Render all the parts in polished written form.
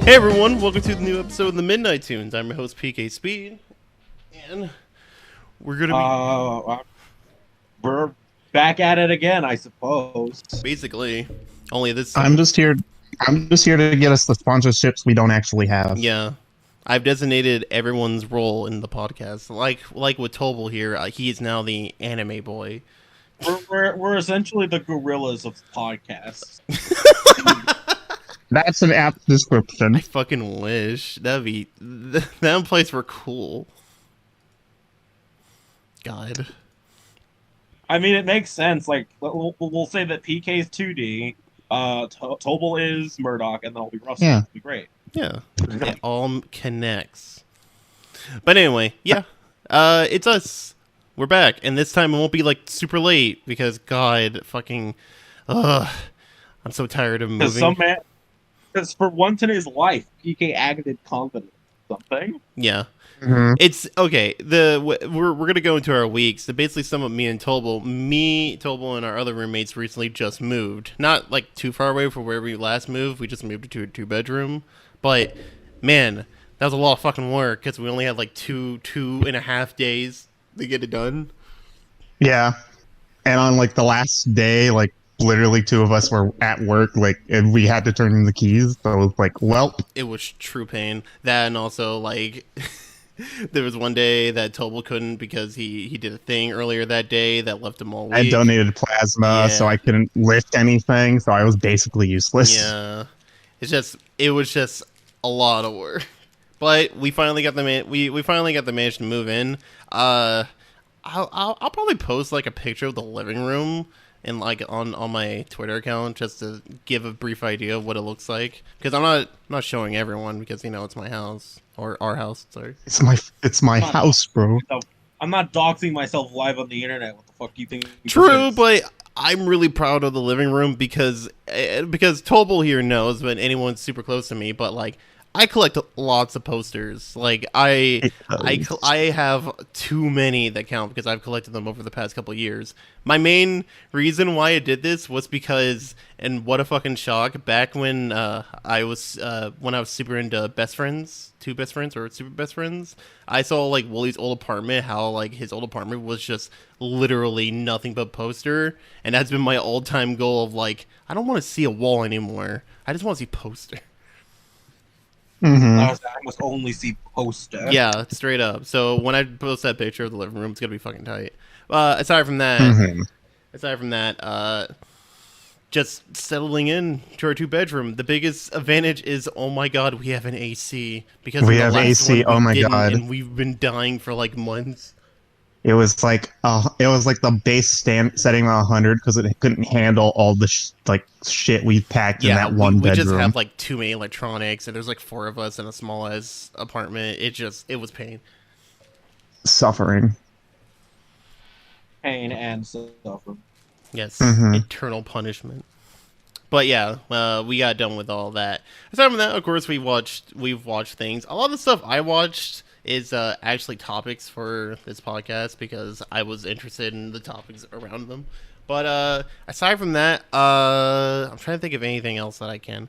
Hey everyone, welcome to the new episode of the Midnight Toons. I'm your host PK Speed, and we're gonna We're back at it again, I suppose. be basically only this time. I'm just here to get us the sponsorships we don't actually have. Yeah, I've designated everyone's role in the podcast. Like with Tobal here, he is now the anime boy. We're essentially the Gorillaz of podcasts. That's an apt description. I fucking wish that place were cool. God. I mean, it makes sense. Like, we'll say that PK is 2D, Tobal is Murdoch, and then I'll be Russell. Yeah. It'll be great. Yeah, it all connects. But anyway, yeah, it's us. We're back, and this time it won't be like super late because God, fucking, I'm so tired of moving. Because for once in his life, PK acted confident in something. Yeah. Mm-hmm. It's okay. We're gonna go into our weeks. Basically, some of me, Tobal, and our other roommates recently just moved. Not like too far away from where we last moved. We just moved to a 2-bedroom. But man, that was a lot of fucking work because we only had like two and a half days to get it done. Yeah. And on like the last day, like literally two of us were at work, like, and we had to turn in the keys. So it was like, well, it was true pain. That, and also like there was one day that Tobal couldn't because he did a thing earlier that day that left him all weak. I donated plasma, so I couldn't lift anything, so I was basically useless. Yeah, it was just a lot of work. But we finally got we finally got the manage to move in. I'll probably post like a picture of the living room and like on my Twitter account just to give a brief idea of what it looks like, because I'm not showing everyone because it's my house, or our house. Sorry, it's my house, bro. I'm not doxing myself live on the internet. What the fuck do you think? True, but I'm really proud of the living room because Tobal here knows, but anyone's super close to me, but like I collect lots of posters. Like I have too many that count because I've collected them over the past couple of years. My main reason why I did this was because, and what a fucking shock, back when I was super into best friends, two best friends or super best friends, I saw like Wooly's old apartment, how like his old apartment was just literally nothing but poster, and that's been my all-time goal of like, I don't want to see a wall anymore. I just want to see poster. Mm-hmm. I must only see poster. Yeah, straight up. So when I post that picture of the living room, it's gonna be fucking tight. Aside from that, just settling in to our 2-bedroom. The biggest advantage is, oh my god, we have an AC, because we have AC. Oh my god, and we've been dying for like months. It was like the base setting on 100 because it couldn't handle all the shit we packed in that one bedroom. We just have like too many electronics, and there's like 4 of us in a small as apartment. It was pain, suffering, pain and suffering. Yes, eternal punishment. But yeah, we got done with all that. Aside from that, of course, we've watched things. A lot of the stuff I watched is actually topics for this podcast because I was interested in the topics around them. But aside from that, I'm trying to think of anything else that I can.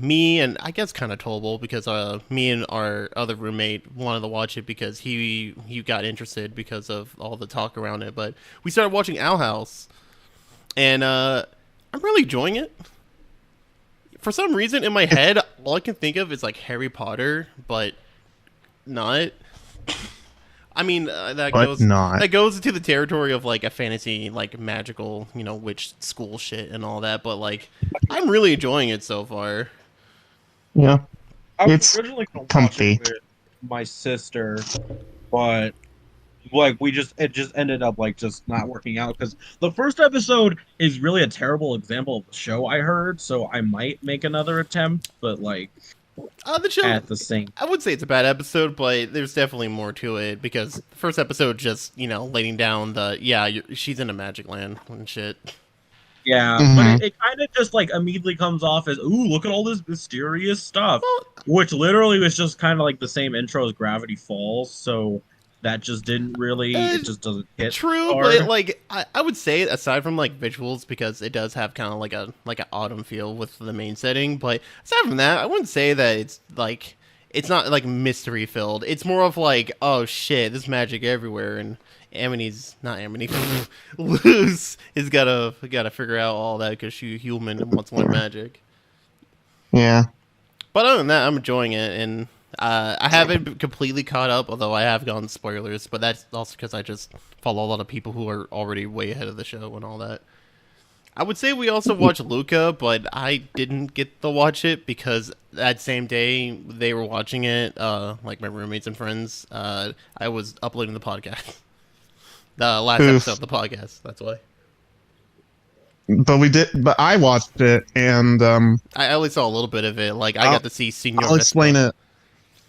Me and I guess kind of Tobal, because me and our other roommate wanted to watch it because he got interested because of all the talk around it. But we started watching Owl House, and I'm really enjoying it. For some reason, in my head, all I can think of is like Harry Potter, but not. I mean, that goes into the territory of like a fantasy, like magical, witch school shit and all that. But like, I'm really enjoying it so far. Yeah, it's originally comfy with my sister, but like it just ended up like just not working out because the first episode is really a terrible example of the show I heard. So I might make another attempt, but like. The show, at the same, I would say it's a bad episode, but there's definitely more to it because the first episode just laying down she's in a magic land and shit. Yeah, but it kind of just like immediately comes off as, ooh, look at all this mysterious stuff, which literally was just kind of like the same intro as Gravity Falls. So that just didn't really. It just doesn't hit. True, hard. but like I would say aside from like visuals, because it does have kind of like an autumn feel with the main setting. But aside from that, I wouldn't say that it's not like mystery filled. It's more of like, oh shit, there's magic everywhere, and Luz is gotta figure out all that because she's human and wants more magic. Yeah. But other than that, I'm enjoying it, and I haven't completely caught up, although I have gone spoilers, but that's also because I just follow a lot of people who are already way ahead of the show and all that. I would say we also watched Luca, but I didn't get to watch it because that same day they were watching it, like my roommates and friends, I was uploading the podcast. The last episode of the podcast, that's why. But I watched it, and I only saw a little bit of it. Like, I got to see Signor I'll explain it.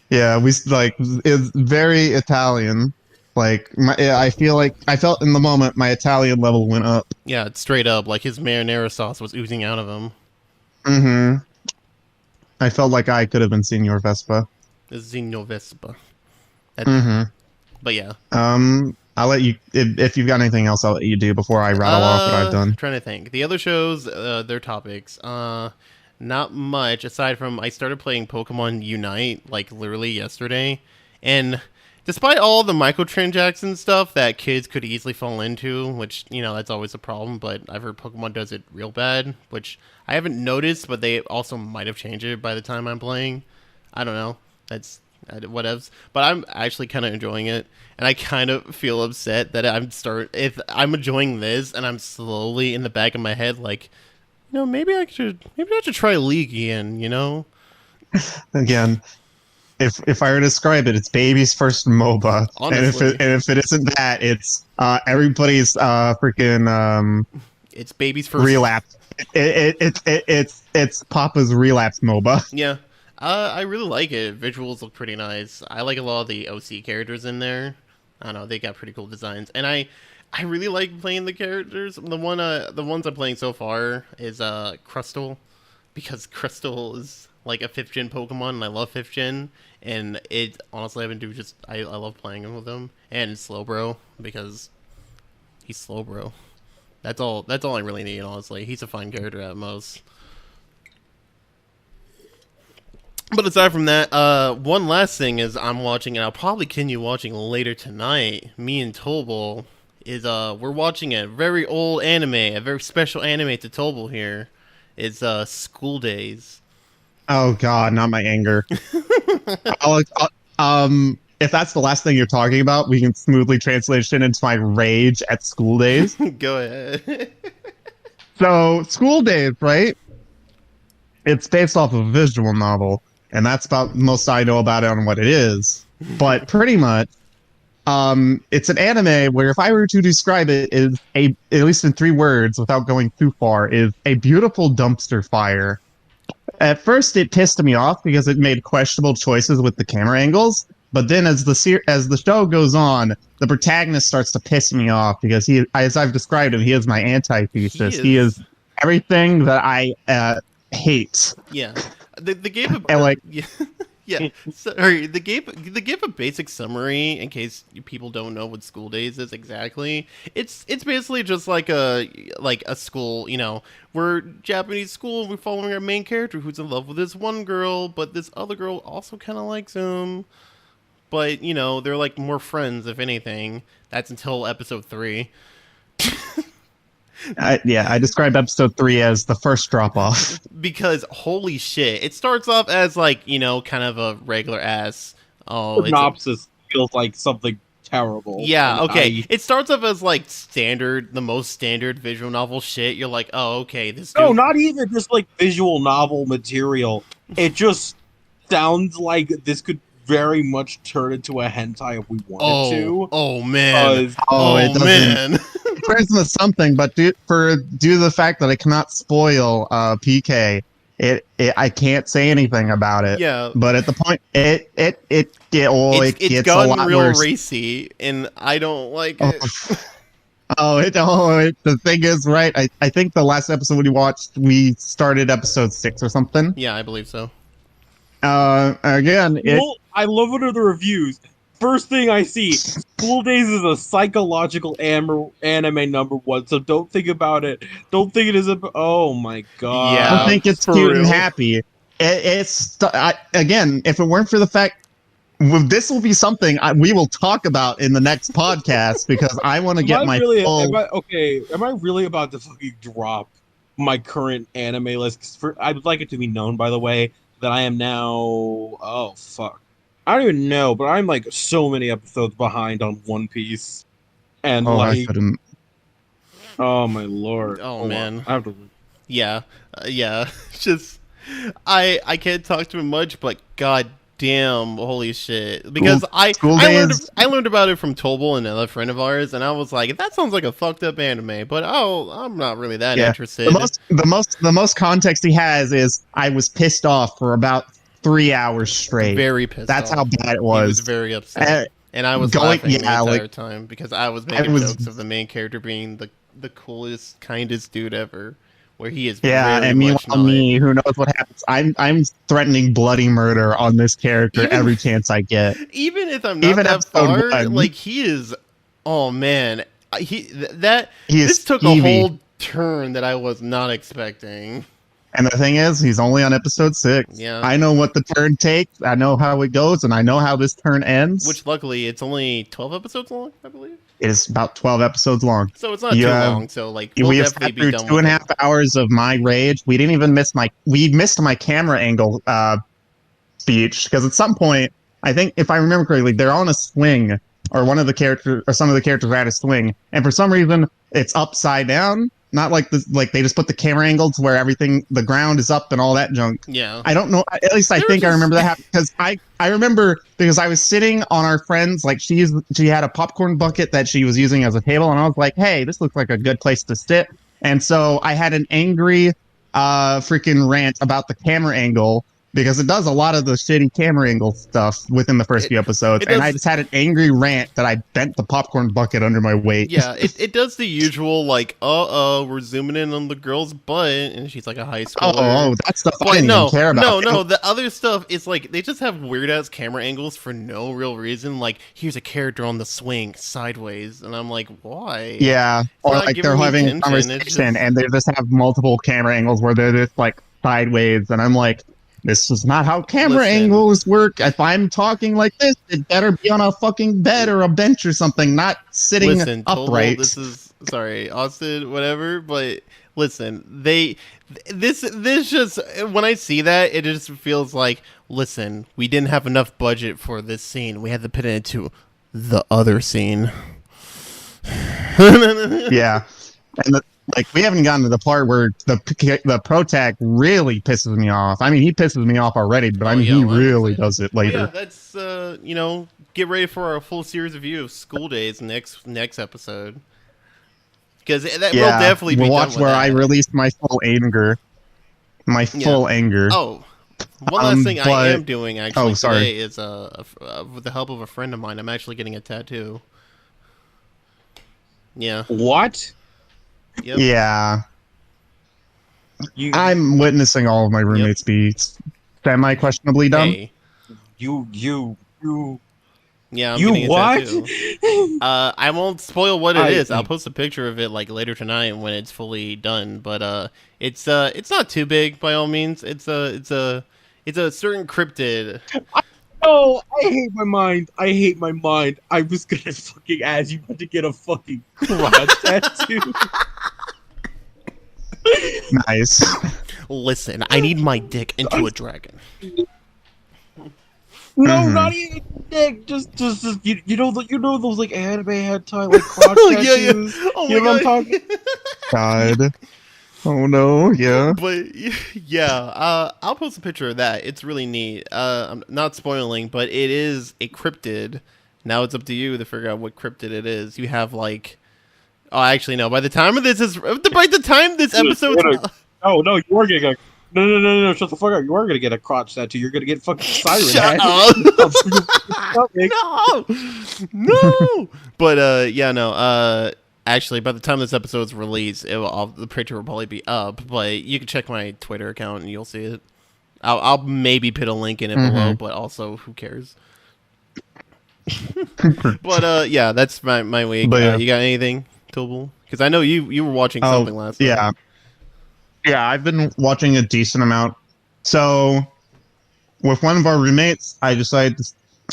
Yeah, it's very Italian. Like, I felt in the moment my Italian level went up. Yeah, it's straight up. Like, his marinara sauce was oozing out of him. Mm-hmm. I felt like I could have been Signor Vespa. Signor Vespa. Mm-hmm. But yeah. I'll let you, if you've got anything else, I'll let you do before I rattle off what I've done. I'm trying to think. The other shows, their topics, not much, aside from I started playing Pokemon Unite, like, literally yesterday, and despite all the microtransaction stuff that kids could easily fall into, which, you know, that's always a problem, but I've heard Pokemon does it real bad, which I haven't noticed, but they also might have changed it by the time I'm playing. I don't know. That's whatevs. But I'm actually kind of enjoying it, and I kind of feel upset that if I'm enjoying this, and I'm slowly in the back of my head like, you know, maybe I should try League again, you know? Again, if I were to describe it, it's baby's first MOBA. Honestly. And if it isn't that, it's everybody's freaking it's baby's first relapse. It's Papa's relapse MOBA. Yeah. I really like it. Visuals look pretty nice. I like a lot of the OC characters in there. I don't know, they got pretty cool designs. And I really like playing the characters. The ones I'm playing so far is Crystal, because Crystal is like a 5th gen Pokemon, and I love 5th gen. And it honestly, I love playing with him. And Slowbro, because he's Slowbro. That's all I really need, honestly. He's a fine character at most. But aside from that, one last thing is I'm watching, and I'll probably continue watching later tonight. Me and Tobal is we're watching a very old anime, a very special anime to Tobal here. It's School Days. Oh God, not my anger. If that's the last thing you're talking about, we can smoothly transition into my rage at School Days. Go ahead. So, School Days, right? It's based off of a visual novel, and that's about the most I know about it on what it is. But pretty much, it's an anime where if I were to describe it, is at least in 3 words without going too far, is a beautiful dumpster fire. At first, it pissed me off because it made questionable choices with the camera angles. But then, as the show goes on, the protagonist starts to piss me off because he, as I've described him, he is my antithesis. He is everything that I hate. Yeah, the game. And like, yeah. Sorry, the give a basic summary in case people don't know what School Days is exactly. It's basically just like a school, you know, we're Japanese school. We're following our main character who's in love with this one girl, but this other girl also kind of likes him. But you know, they're like more friends, if anything. That's until episode 3. I describe episode 3 as the first drop off. Because holy shit, it starts off as like, you know, kind of a regular ass. Oh, synopsis feels like something terrible. Yeah, okay. It starts off as like the most standard visual novel shit. You're like, oh, okay, this. No, not even just like visual novel material. It just sounds like this could very much turn into a hentai if we wanted to. Oh man! It doesn't. Man! It turns into something, but due to the fact that I cannot spoil PK, I can't say anything about it. Yeah. But at the point, it gets gotten a lot real worse. Racy, and I don't like it. The thing is, right? I think the last episode we watched, we started episode 6 or something. Yeah, I believe so. Again, I love it in the reviews. First thing I see, School Days is a psychological anime #1, so don't think about it. Don't think it is a. Oh my I don't Yeah, god. think it's for cute and real. happy. Again, if it weren't for the fact, this will be something we will talk about in the next podcast because I want to get my full. Am I really about to fucking drop my current anime list? 'Cause I would like it to be known, by the way, that I am now. Oh fuck. I don't even know, but I'm like so many episodes behind on One Piece, and Oh, I like, couldn't. oh my lord. Oh, Hold man. on. I have to. Yeah, yeah. Just I can't talk to him much, but god damn, holy shit! Because School Days. I learned about it from Tobal and another friend of ours, and I was like, that sounds like a fucked up anime, but I'm not really that interested. The most context he has is I was pissed off for about 3 hours straight. Very pissed. That's off. how bad it He was was. very upset, and I was laughing the entire time because I was making jokes of the main character being the coolest, kindest dude ever. Where he is, and meanwhile, me, who knows what happens? I'm threatening bloody murder on this character every chance I get. Even if I'm not that far, like he is. Oh man, this took a whole turn that I was not expecting. And the thing is, he's only on episode 6. Yeah, I know what the turn takes. I know how it goes, and I know how this turn ends. Which, luckily, it's only 12 episodes long, I believe. It is about 12 episodes long. So it's not too long. So like, we have sat through 2.5 hours of my rage. We didn't even miss we missed my camera angle speech because at some point, I think if I remember correctly, they're on a swing, or one of the characters, or some of the characters are at a swing, and for some reason it's upside down. Not like they just put the camera angle to where the ground is up and all that junk. Yeah. I don't know. At least I think I remember that happening because I remember because I was sitting on our friend's, like she had a popcorn bucket that she was using as a table, and I was like, hey, this looks like a good place to sit. And so I had an angry freaking rant about the camera angle because it does a lot of the shitty camera angle stuff within the first few episodes. And I just had an angry rant that I bent the popcorn bucket under my weight. Yeah, it does the usual, like, we're zooming in on the girl's butt, and she's like a high schooler. Oh, that stuff I didn't even care about. No, the other stuff is like, they just have weird-ass camera angles for no real reason. Like, here's a character on the swing, sideways, and I'm like, why? Yeah, or like they're having a conversation, and they just have multiple camera angles where they're just like sideways, and I'm like, this is not how camera angles work. If I'm talking like this, it better be on a fucking bed or a bench or something, not sitting upright. This is, sorry, Austin, whatever, but listen, this just, when I see that, it just feels like, listen, we didn't have enough budget for this scene. We had to put it into the other scene. Yeah. And we haven't gotten to the part where the protag really pisses me off. I mean, he pisses me off already, but he really does it later. Yeah, that's get ready for our full series review of School Days next episode. Because that will definitely be watch where I released my full anger. Full anger. Oh, one last thing I am doing actually today is with the help of a friend of mine, I'm actually getting a tattoo. Yeah. What? Yep. Yeah. I'm witnessing all of my roommates be semi-questionably dumb. Hey. Yeah, I'm you getting a what? tattoo. I won't spoil what it is. I'll post a picture of it like later tonight when it's fully done. But it's not too big by all means. It's a certain cryptid. Oh, I hate my mind. I was gonna fucking ask you to get a fucking crotch tattoo. Nice. Listen, I need my dick into a dragon. No, not even dick. Just you know those like anime hentai like crotch tattoos. Yeah. Oh you know my what I'm talking? God. Oh no, yeah. But yeah, I'll post a picture of that. It's really neat. I'm not spoiling, but it is a cryptid. Now it's up to you to figure out what cryptid it is. You have like, oh, actually no. By the time this episode, no, you are getting a. No, shut the fuck up. You are gonna get a crotch tattoo. You're gonna get fucking siren Shut up. No. But no. Actually, by the time this episode's released, the picture will probably be up. But you can check my Twitter account and you'll see it. I'll maybe put a link in it below, but also who cares? But yeah, that's my week. But, yeah. You got anything, Tobal? Because I know you were watching something last night. Yeah. Yeah, I've been watching a decent amount. So, with one of our roommates, I decided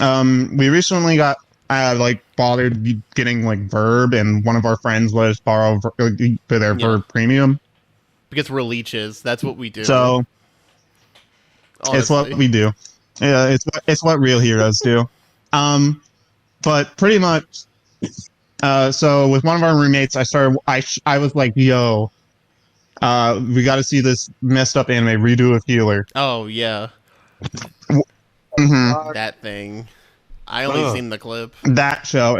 we recently got bothered getting like Verb, and one of our friends let us borrow for their Verb Premium. Because we're leeches. That's what we do. So, honestly. It's what we do. Yeah, it's what real heroes do. But pretty much, so with one of our roommates, I was like, yo, we got to see this messed up anime, Redo of Healer. Oh, yeah. Mm-hmm. That thing. I only seen the clip. That show.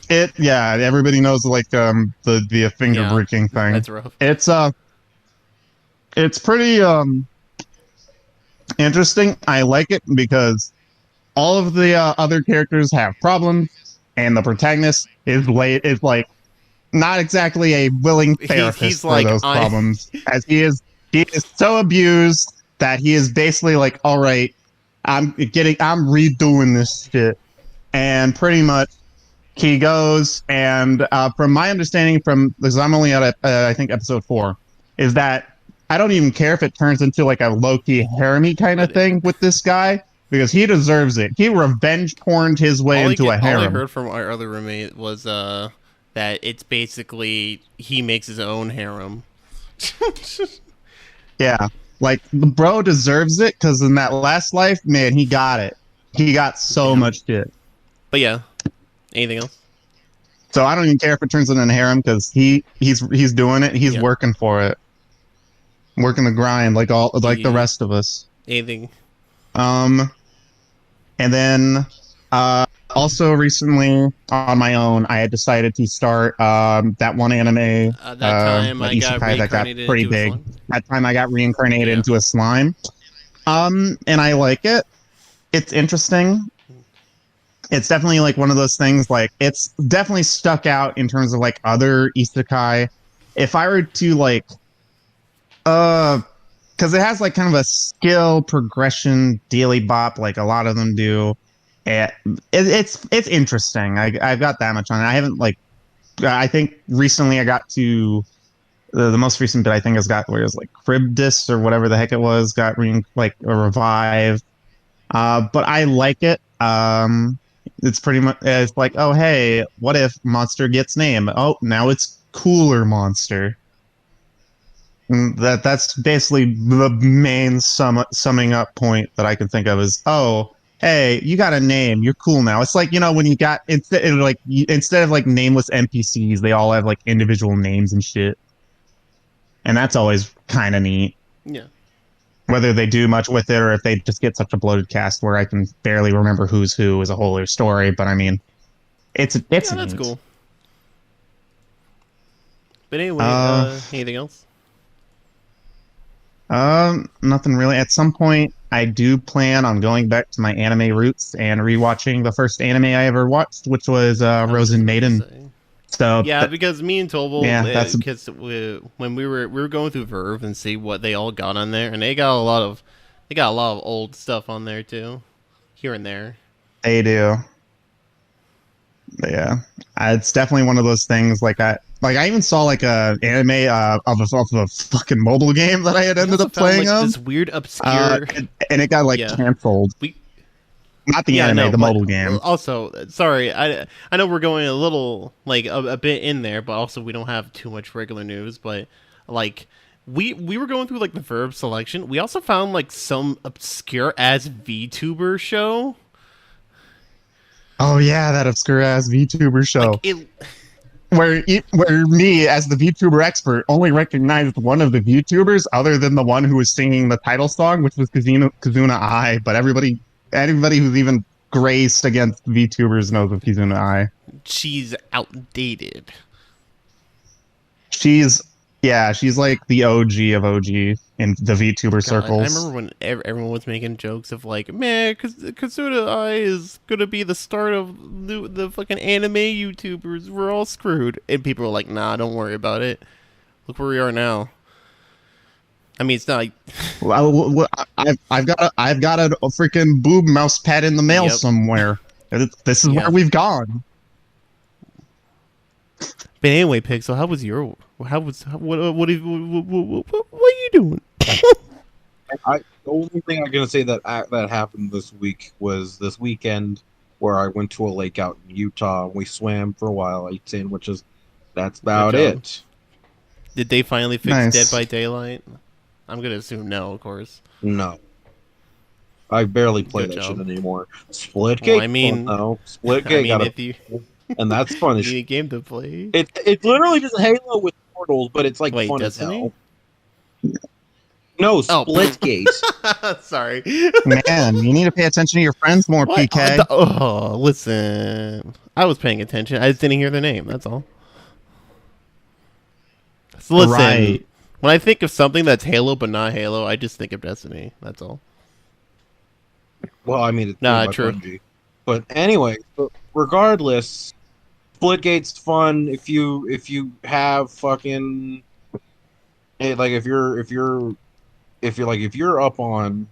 Yeah, everybody knows like the finger breaking thing. That's rough. It's pretty interesting. I like it because all of the other characters have problems, and the protagonist is like not exactly a willing therapist he's for like, those problems, as he is so abused that he is basically like, all right, I'm redoing this shit, and pretty much he goes and from my understanding, because I'm only at I think episode 4, is that I don't even care if it turns into like a low-key harem-y kind of thing with this guy, because he deserves it. He revenge porned his way into a harem. All I heard from our other roommate was that it's basically he makes his own harem. Yeah, like the bro deserves it, because in that last life, man, he got it. He got so much shit. But yeah, anything else? So I don't even care if it turns into a harem, because he's doing it. He's working for it, working the grind like the rest of us. Anything? And then also recently on my own, I had decided to start that one anime. That time I got that got pretty big. That time I got reincarnated into a slime. And I like it. It's interesting. It's definitely like one of those things. Like it's definitely stuck out in terms of like other isekai. If I were to like, because it has like kind of a skill progression daily bop, like a lot of them do. It's interesting. I've got that much on it. I haven't like, I think recently I got to the most recent bit. I think has got where it was like Cribdis or whatever the heck it was, got like a revive. But I like it. It's pretty much it's like, oh hey, what if monster gets name? Oh, now it's Cooler Monster. That's basically the main summing up point that I can think of is, oh, hey, you got a name, you're cool now. It's like, you know, when you got instead of like nameless NPCs, they all have like individual names and shit, and that's always kind of neat. Yeah. Whether they do much with it or if they just get such a bloated cast where I can barely remember who's who is a whole other story. But I mean, it's that's neat. Cool. But anyway, anything else? Nothing really. At some point, I do plan on going back to my anime roots and rewatching the first anime I ever watched, which was Rosen Maiden. So yeah, because me and Tobal, because when we were going through Verve and see what they all got on there, and they got a lot of old stuff on there too, here and there. They do. But yeah, it's definitely one of those things. Like I even saw like a anime of a fucking mobile game that I had ended up playing like, this weird obscure, and it got like canceled. Not the anime, the mobile game. Also, sorry, I know we're going a little like a bit in there, but also we don't have too much regular news. But like we were going through like the Verb selection. We also found like some obscure ass VTuber show. Oh yeah, that obscure ass VTuber show. Like where me as the VTuber expert only recognized one of the VTubers other than the one who was singing the title song, which was Kazuna Ai. But anybody who's even graced against VTubers knows of Kazuna Ai. She's outdated. She's like the OG of OG in the VTuber circles. I remember when everyone was making jokes of like, man, Kazuna Ai is gonna be the start of the fucking anime YouTubers. We're all screwed. And people were like, nah, don't worry about it. Look where we are now. I mean, it's not like... I've got a freaking boob mouse pad in the mail somewhere. This is where we've gone. But anyway, Pixel, what are you doing? The only thing I'm gonna say that happened this week was this weekend where I went to a lake out in Utah and we swam for a while, ate sandwiches. That's about it. Did they finally fix Dead by Daylight? I'm gonna assume no, of course. No. I barely play that shit anymore. Splitgate? Well, I mean, no. Splitgate and that's fun. You need a game to play. It's literally just Halo with portals, but it's like fun Destiny? as hell. No, Splitgate. Sorry. Man, you need to pay attention to your friends more, What? PK. Listen. I was paying attention. I just didn't hear their name, that's all. So listen, right. When I think of something that's Halo but not Halo, I just think of Destiny. That's all. Well, I mean, it's true. Bungie. But anyway, regardless, Splitgate's fun if you have fucking if you're up on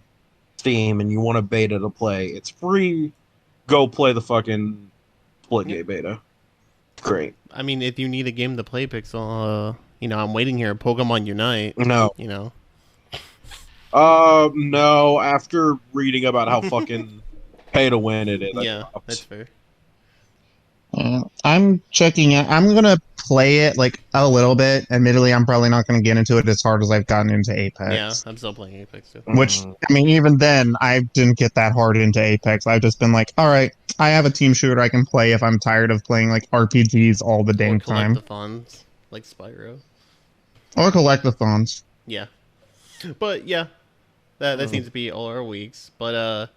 Steam and you want a beta to play, it's free. Go play the fucking Splitgate beta. It's great. I mean, if you need a game to play, Pixel, I'm waiting here. Pokemon Unite. No. No. After reading about how fucking pay to win it is, yeah, that's fair. I'm checking it. I'm gonna play it like a little bit. Admittedly, I'm probably not gonna get into it as hard as I've gotten into Apex. Yeah, I'm still playing Apex too. Which, I mean, even then, I didn't get that hard into Apex. I've just been like, all right, I have a team shooter I can play if I'm tired of playing like RPGs all the dang time. Collectathons, like Spyro. Or collectathons. Yeah, but yeah, that seems to be all our weeks. But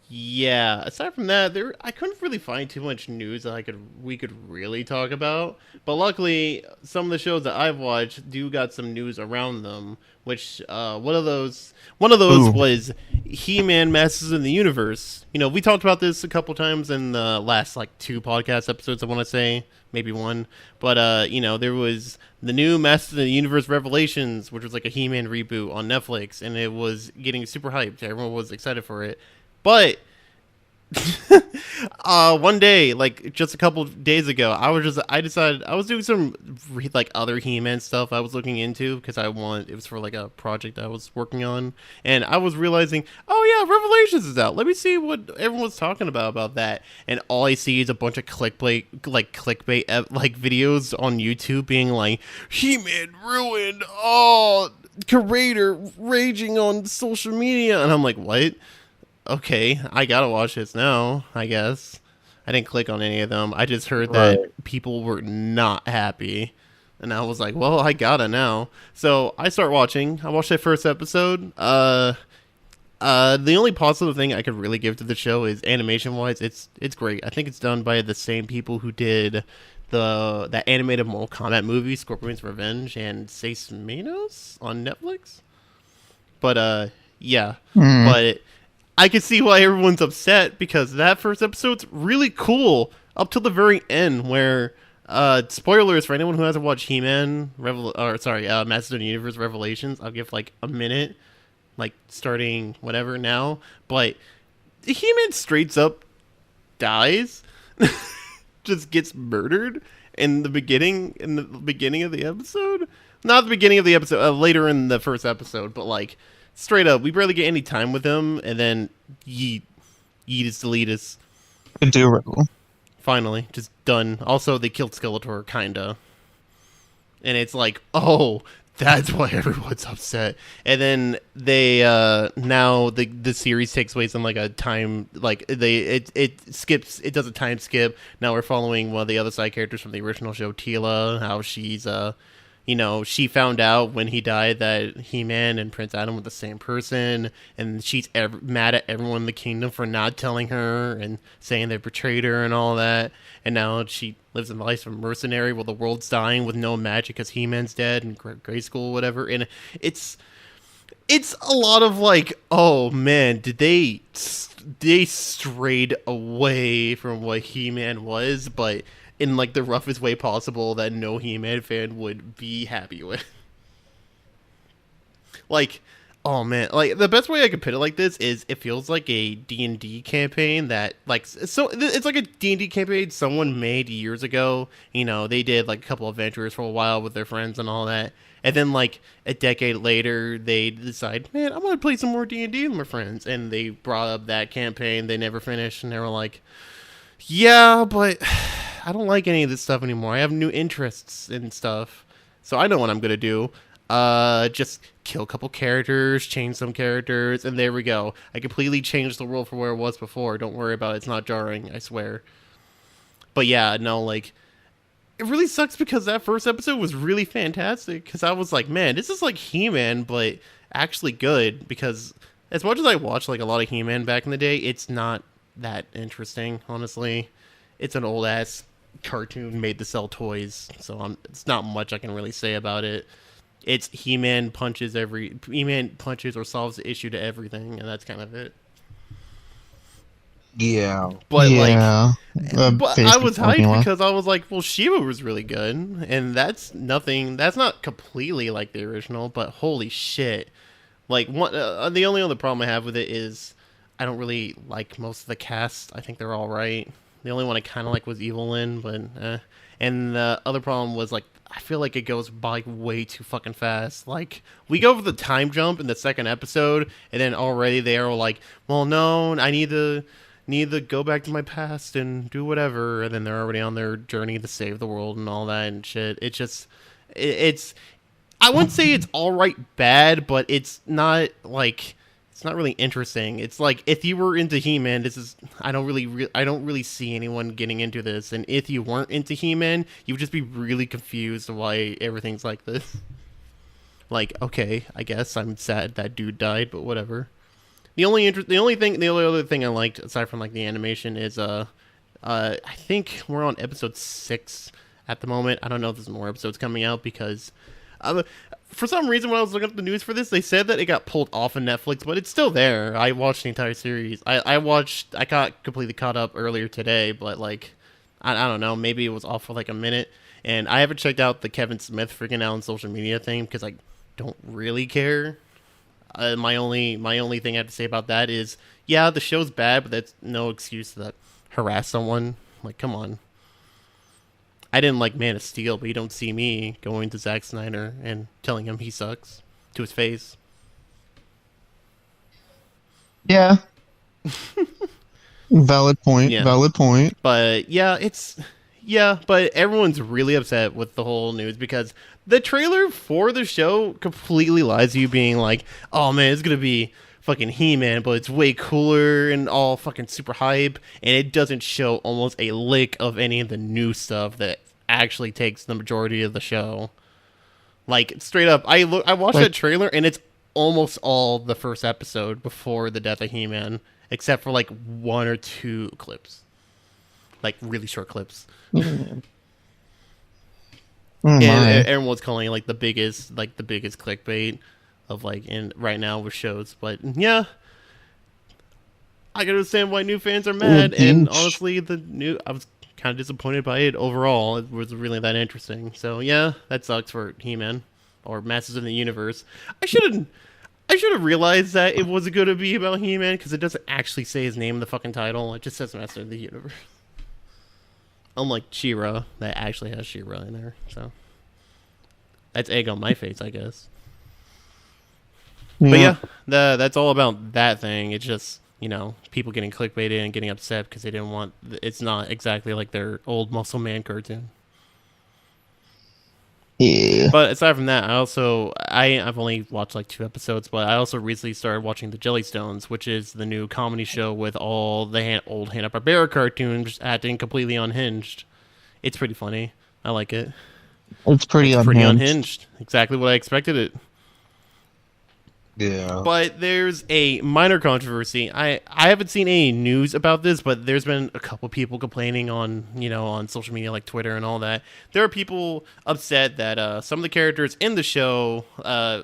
yeah. Aside from that, I couldn't really find too much news that we could really talk about. But luckily, some of the shows that I've watched do got some news around them. Which one of those was He-Man Masters of the Universe. We talked about this a couple times in the last 2 podcast episodes. I want to say maybe 1, but there was the new Masters of the Universe Revelations, which was like a He-Man reboot on Netflix, and it was getting super hyped. Everyone was excited for it. But one day, just a couple days ago, I decided I was doing some other He-Man stuff I was looking into because it was for a project I was working on, and I was realizing, oh yeah, Revelations is out. Let me see what everyone's talking about that, and all I see is a bunch of clickbait videos on YouTube being like, He-Man ruined, creator raging on social media, and I'm like, what? Okay, I gotta watch this now, I guess. I didn't click on any of them. I just heard that people were not happy. And I was like, well, I gotta now. So I start watching. I watched that first episode. The only positive thing I could really give to the show is animation-wise, it's great. I think it's done by the same people who did that animated Mortal Kombat movie, Scorpion's Revenge, and Seis Menos on Netflix. But, yeah. But I can see why everyone's upset because that first episode's really cool up till the very end where spoilers for anyone who hasn't watched He-Man Masters of the Universe Revelations. I'll give a minute, starting whatever now, but He-Man straight up dies. Just gets murdered in the beginning of the episode. Not the beginning of the episode, later in the first episode, but straight up, we barely get any time with him, and then yeet us, delete us. Durable. Finally, just done. Also, they killed Skeletor, kinda. And it's oh, that's why everyone's upset. And then they, now the series takes place in a time, it skips, it does a time skip. Now we're following one of the other side characters from the original show, Teela, how she's, she found out when he died that He-Man and Prince Adam were the same person, and she's mad at everyone in the kingdom for not telling her and saying they betrayed her and all that. And now she lives in the life of a mercenary while the world's dying with no magic because He-Man's dead and grade school, whatever. And it's a lot of oh man, did they strayed away from what He-Man was, but in the roughest way possible that no He-Man fan would be happy with. Oh man, like the best way I could put it like this is it feels like a D&D campaign that like so it's like a D&D campaign someone made years ago. You know, they did like a couple adventures for a while with their friends and all that. And then like a decade later they decide, "Man, I want to play some more D&D with my friends." And they brought up that campaign they never finished and they were like, "Yeah, but I don't like any of this stuff anymore. I have new interests and stuff." So I know what I'm going to do. Just kill a couple characters, change some characters, and there we go. I completely changed the world from where it was before. Don't worry about it. It's not jarring, I swear. But yeah, no, like, it really sucks because that first episode was really fantastic. Because I was like, man, this is like He-Man, but actually good. Because as much as I watched like a lot of He-Man back in the day, it's not that interesting, honestly. It's an old ass cartoon made to sell toys, so it's not much I can really say about it. It's He-Man punches or solves the issue to everything, and that's kind of it. Yeah. But Yeah. but I was hyped formula. because I was like, well, Shiva was really good, and that's not completely like the original, but holy shit. Like the only other problem I have with it is I don't really like most of the cast. I think they're all right. The only one I kind of like was Evelyn, but and the other problem was like I feel like it goes by way too fucking fast. Like we go over the time jump in the second episode, and then already they are like, "Well, no, I need to go back to my past and do whatever," and then they're already on their journey to save the world and all that and shit. It just it's I wouldn't say it's all right bad, but it's not like it's not really interesting. It's like if you were into He-Man, this is I don't really see anyone getting into this. And if you weren't into He-Man, you would just be really confused why everything's like this. Like, okay, I guess I'm sad that dude died, but whatever. The only other thing I liked aside from like the animation is I think we're on episode 6 at the moment. I don't know if there's more episodes coming out because for some reason when I was looking up the news for this, they said that it got pulled off of Netflix, but it's still there. I watched the entire series. I got completely caught up earlier today, but like I don't know, maybe it was off for like a minute. And I haven't checked out the Kevin Smith freaking out on social media thing because I don't really care. My only thing I have to say about that is, yeah, the show's bad, but that's no excuse to harass someone. Like, come on. I didn't like Man of Steel, but you don't see me going to Zack Snyder and telling him he sucks to his face. Yeah. Valid point. Yeah. Valid point. But but everyone's really upset with the whole news because the trailer for the show completely lies to you, being like, "Oh man, it's gonna be fucking He-Man, but it's way cooler and all fucking super hype," and it doesn't show almost a lick of any of the new stuff that actually takes the majority of the show. Like straight up, I watched that trailer and it's almost all the first episode before the death of He-Man, except for like 1 or 2 clips, like really short clips. Oh my. And everyone's calling it like the biggest clickbait of like in right now with shows. But yeah, I can understand why new fans are mad. And honestly, I was kind of disappointed by it overall. It was really that interesting. So yeah, that sucks for He-Man or Masters of the Universe. I should have realized that it was going to be about He-Man because it doesn't actually say his name in the fucking title. It just says Master of the Universe. Unlike She-Ra, that actually has She-Ra in there. So that's egg on my face, I guess. But yeah, that's all about that thing. It's just, people getting clickbaited and getting upset because they didn't want... It's not exactly like their old Muscle Man cartoon. Yeah. But aside from that, I've only watched like 2 episodes, but I also recently started watching the Jellystone, which is the new comedy show with all the old Hanna-Barbera cartoons acting completely unhinged. It's pretty funny. I like it. It's pretty unhinged. Exactly what I expected it. Yeah. But there's a minor controversy. I haven't seen any news about this, but there's been a couple people complaining on, on social media like Twitter and all that. There are people upset that some of the characters in the show,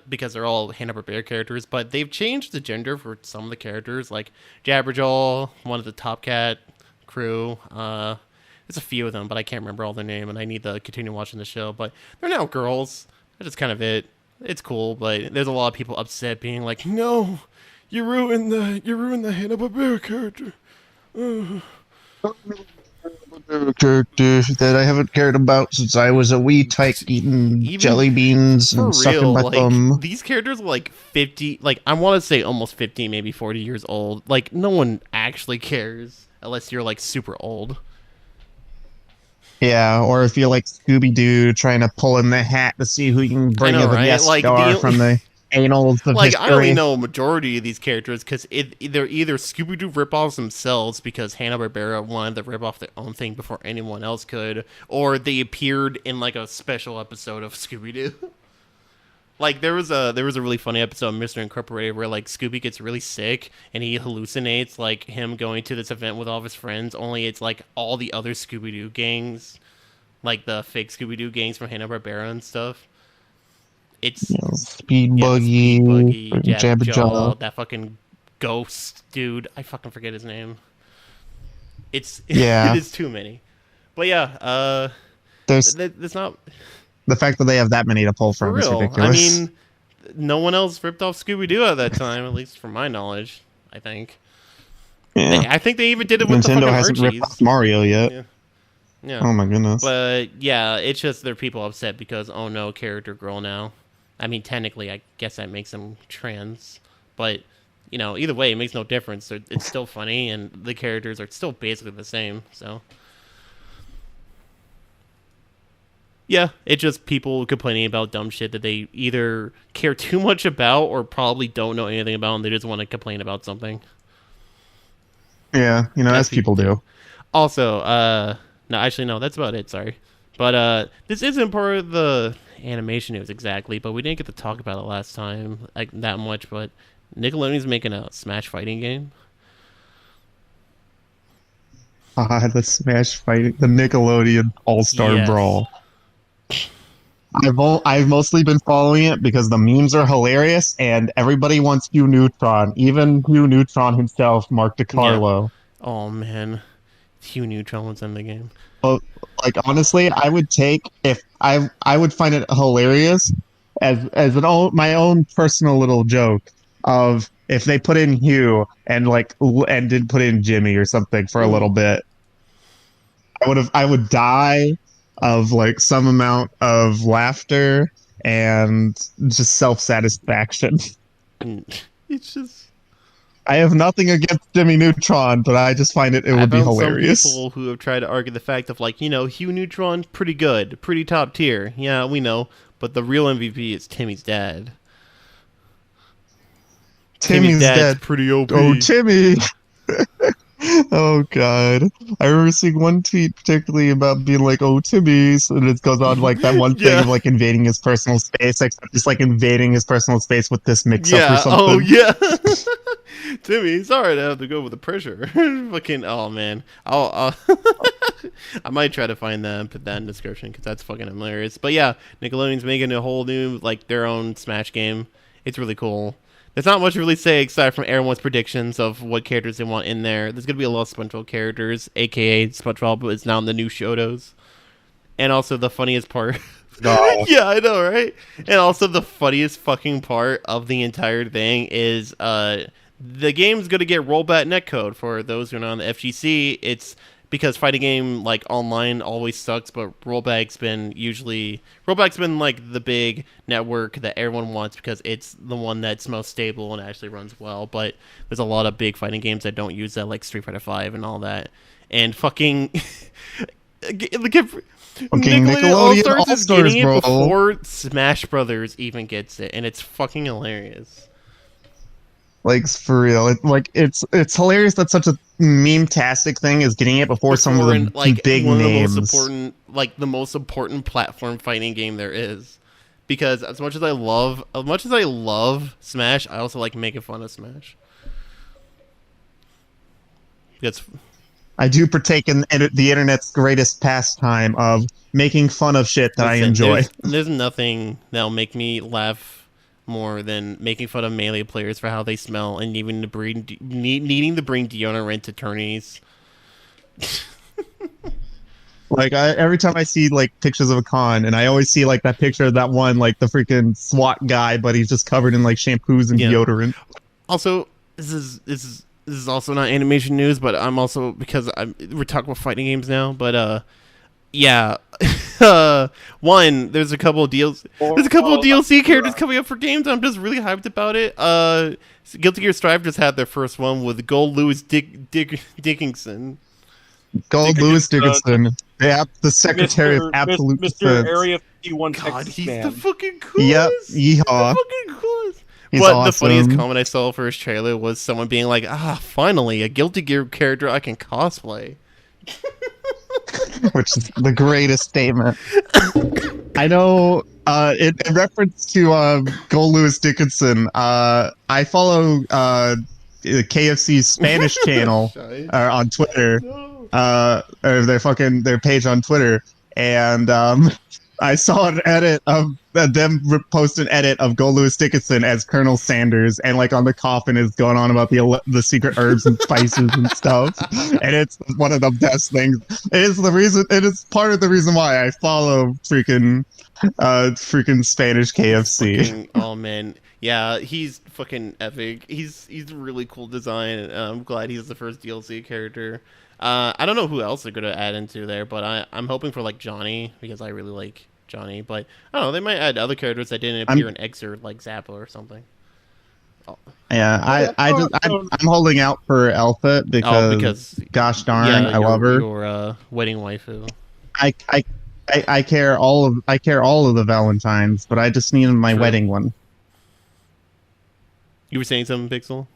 because they're all Hanna-Barbera characters, but they've changed the gender for some of the characters, like Jabberjaw, one of the Top Cat crew. There's a few of them, but I can't remember all their name, and I need to continue watching the show. But they're now girls. That's just kind of it. it's cool, but there's a lot of people upset, being like, "No, you ruined the Hanna-Barbera character." Character that I haven't cared about since I was a wee tyke eating Even jelly beans for and sucking real, my like thumb. these characters are like 50, like I want to say almost 50, maybe 40 years old. Like no one actually cares unless you're like super old. Yeah, or if you're like Scooby Doo trying to pull in the hat to see who you can I bring know, in the right? guest Like star from the annals of like I only history. know a majority of these characters because they're either Scooby Doo ripoffs themselves because Hanna-Barbera wanted to rip off their own thing before anyone else could, or they appeared in like a special episode of Scooby Doo. Like there was a really funny episode of Mr. Incorporated where like Scooby gets really sick and he hallucinates like him going to this event with all of his friends, only it's like all the other Scooby Doo gangs, like the fake Scooby Doo gangs from Hanna-Barbera and stuff. It's Speed Buggy, Speed Buggy, Jabba Jaw. that fucking ghost dude. I fucking forget his name. It Yeah. is too many. But yeah, There's it's not the fact that they have that many to pull for from is real. ridiculous. I mean, no one else ripped off Scooby-Doo at that time, at least from my knowledge, I think. yeah. I think they even did it with Nintendo the fucking hasn't ripped Archies. off Mario yet. Yeah. Yeah. Oh my goodness. But yeah, it's just there are people upset because, oh no, character girl now. I mean, technically, I guess that makes them trans. But, you know, either way, it makes no difference. It's still funny, and the characters are still basically the same, so. Yeah, it's just people complaining about dumb shit that they either care too much about or probably don't know anything about, and they just want to complain about something. Yeah, you know, as people do. Also, no, actually, no, that's about it, sorry. But this isn't part of the animation news exactly, but we didn't get to talk about it last time like that much, but Nickelodeon's making a Smash fighting game. The Smash fighting, the Nickelodeon All-Star Yes. Brawl. I've mostly been following it because the memes are hilarious and everybody wants Hugh Neutron, even Hugh Neutron himself, Mark DiCarlo. Oh man, Hugh Neutron was in the game. But like honestly, I would take if I would find it hilarious as my own personal little joke of if they put in Hugh and did put in Jimmy or something for a little bit. I would die of like some amount of laughter and just self-satisfaction. It's just I have nothing against Jimmy Neutron, but I just find it would be hilarious. Some people who have tried to argue the fact of like, you know, Hugh Neutron, pretty good, pretty top tier. Yeah, we know, but the real MVP is Timmy's dad. Timmy's dad's dead. pretty OP. Oh, Timmy! Oh god, I remember seeing one tweet particularly about being like, "Oh, Timmy's," and it goes on like that one thing Yeah. of like invading his personal space, except just like invading his personal space with this mix-up or Yeah. something. Oh yeah. Timmy, sorry to have to go with the pressure. Fucking. Oh man. I'll I might try to find that and put that in the description because that's fucking hilarious. But yeah, Nickelodeon's making a whole new like their own Smash game. It's really cool. There's not much to really say aside from everyone's predictions of what characters they want in there. There's gonna be a lot of SpongeBob characters, aka SpongeBob is now in the new Shotos. And also the funniest part. No. Yeah, I know, right? And also the funniest fucking part of the entire thing is the game's gonna get rollback netcode for those who are not on the FGC. It's because fighting game like online always sucks, but rollback's been like the big network that everyone wants because it's the one that's most stable and actually runs well. But there's a lot of big fighting games that don't use that, like Street Fighter V and all that. And fucking Nickelodeon All-Stars is getting it bro. before Smash Brothers even gets it, and it's fucking hilarious. Like for real, it's hilarious that such a meme-tastic thing is getting it before some of the like big one names. Of the most important platform fighting game there is. Because as much as I love Smash, I also like making fun of Smash. I do partake in the internet's greatest pastime of making fun of shit that I enjoy. There's nothing that'll make me laugh more than making fun of Melee players for how they smell and needing to bring deodorant to tourneys. Like every time I see like pictures of a con, and I always see like that picture of that one, like the freaking SWAT guy, but he's just covered in like shampoos and deodorant. Also, this is also not animation news, but I'm also we're talking about fighting games now, but yeah. There's a couple of DLC characters coming up for games. I'm just really hyped about it. Guilty Gear Strive just had their first one with Gold Lewis Dickinson. Gold Lewis Dickinson, the Secretary of Absolute Mr. Defense. Area 51 God, Texas he's man. the fucking coolest. Yep, yeehaw. He's the fucking coolest. He's But awesome. the funniest comment I saw for his trailer was someone being like, finally, a Guilty Gear character I can cosplay. Which is the greatest statement. I know, in reference to Gold Lewis Dickinson, I follow KFC's Spanish channel on Twitter, or their page on Twitter, and I saw an edit of them post an edit of Gold Lewis Dickinson as Colonel Sanders, and like on the coffin is going on about the secret herbs and spices and stuff, and it's one of the best things. It is part of the reason why I follow freaking Spanish KFC. Oh man, yeah, he's fucking epic. He's really cool design. And I'm glad he's the first DLC character. I don't know who else they're gonna add into there, but I'm hoping for like Johnny, because I really like Johnny. But I don't know, they might add other characters that didn't appear in Exert, like Zappa or something. Oh. Yeah, I'm holding out for Alpha because gosh darn, I love her. Your wedding waifu. I care all of the Valentines, but I just needed my wedding one. You were saying something, Pixel?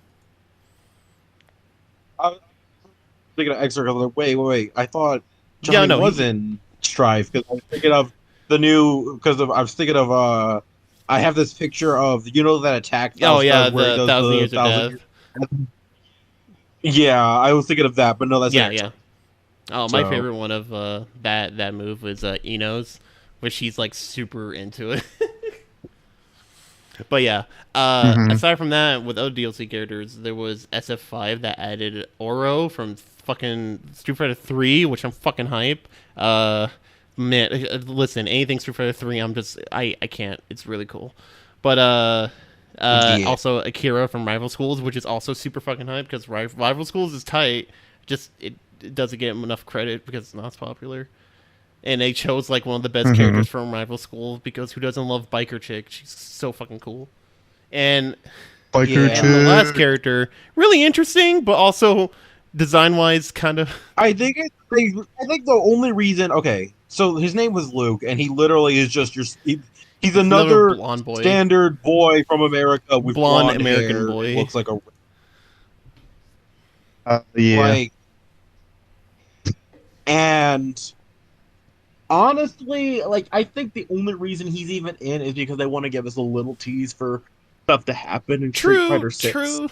Thinking of Extra, wait. I thought Johnny was in Strive, because I was thinking of the new. I was thinking of I have this picture of that attack. Oh yeah, the 1,000 Years of Death. Yeah, I was thinking of that, but no, that's yeah. Oh, my favorite one of that move was Ino's, where she's like super into it. But yeah, aside from that, with other DLC characters, there was SF5 that added Oro from fucking Street Fighter 3, which I'm fucking hype. Man, listen, anything Street Fighter 3, I can't. It's really cool. But also Akira from Rival Schools, which is also super fucking hype, because Rival Schools is tight. Just it doesn't get enough credit because it's not as popular. And they chose like one of the best characters from Rival Schools, because who doesn't love Biker Chick? She's so fucking cool. And Biker Chick. And the last character, really interesting, but also design-wise, kind of. I think the only reason. Okay, so his name was Luke, and he literally is just he's another blonde boy. Standard boy from America with blonde American hair. boy. Looks like a. Yeah. And honestly, I think the only reason he's even in is because they want to give us a little tease for stuff to happen in Street Fighter 6. True.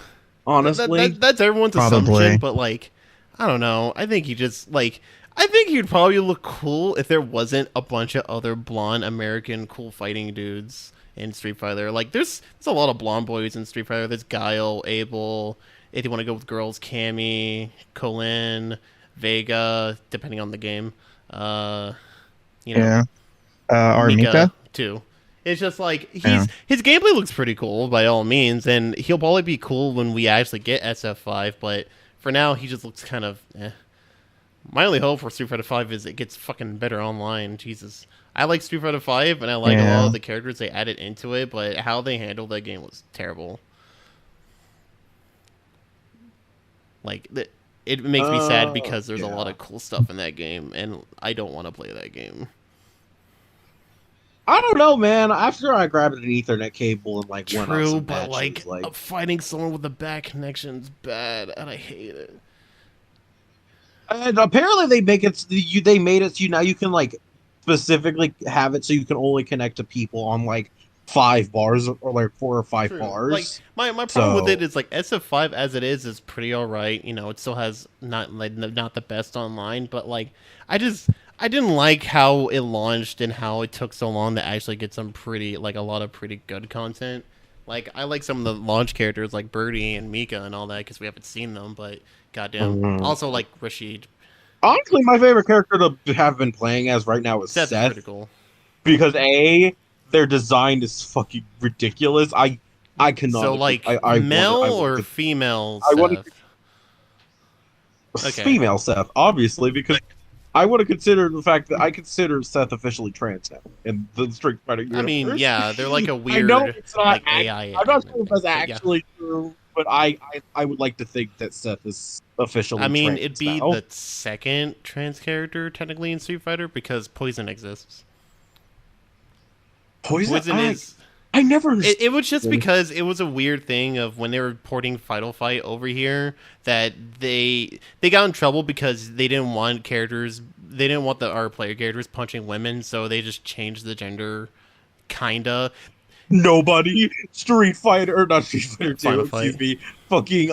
Honestly, that's everyone's assumption, but I don't know. I think I think he'd probably look cool if there wasn't a bunch of other blonde American cool fighting dudes in Street Fighter. There's a lot of blonde boys in Street Fighter. There's Guile, Abel. If you want to go with girls, Cammy, Colin, Vega, depending on the game. Armika too. It's just his gameplay looks pretty cool by all means, and he'll probably be cool when we actually get SF5. But for now, he just looks kind of. My only hope for Street Fighter 5 is it gets fucking better online. Jesus, I like Street Fighter 5, and I like a lot of the characters they added into it, but how they handled that game was terrible. It makes me sad because there's a lot of cool stuff in that game, and I don't want to play that game. I don't know, man. After I grabbed an Ethernet cable and went on True, some but matches, fighting someone with a bad connection's bad, and I hate it. And apparently they made it so now you can specifically have it so you can only connect to people on 5 bars or 4 or 5 True. bars. My problem with it is SF5 as it is pretty alright. It still has not the best online, but I didn't like how it launched and how it took so long to actually get some pretty a lot of pretty good content. I like some of the launch characters like Birdie and Mika and all that because we haven't seen them, but goddamn. Also Rashid. Honestly, my favorite character to have been playing as right now is Seth's Seth. critical. Because their design is fucking ridiculous. I cannot. So like male or female I want Seth? to Okay. female Seth, obviously, because I want to consider the fact that I consider Seth officially trans now in the Street Fighter universe. I mean, yeah, they're like a I weird know it's not like AI. I'm not sure if that's but actually true, but I would like to think that Seth is officially I mean, trans it'd be now. the second trans character technically in Street Fighter because Poison exists. Poison is. I never. It was just because it was a weird thing of when they were porting Final Fight over here that they got in trouble because they didn't want characters. They didn't want our player characters punching women, so they just changed the gender, kinda. Nobody Street Fighter or not Street Fighter 2, excuse me. Fucking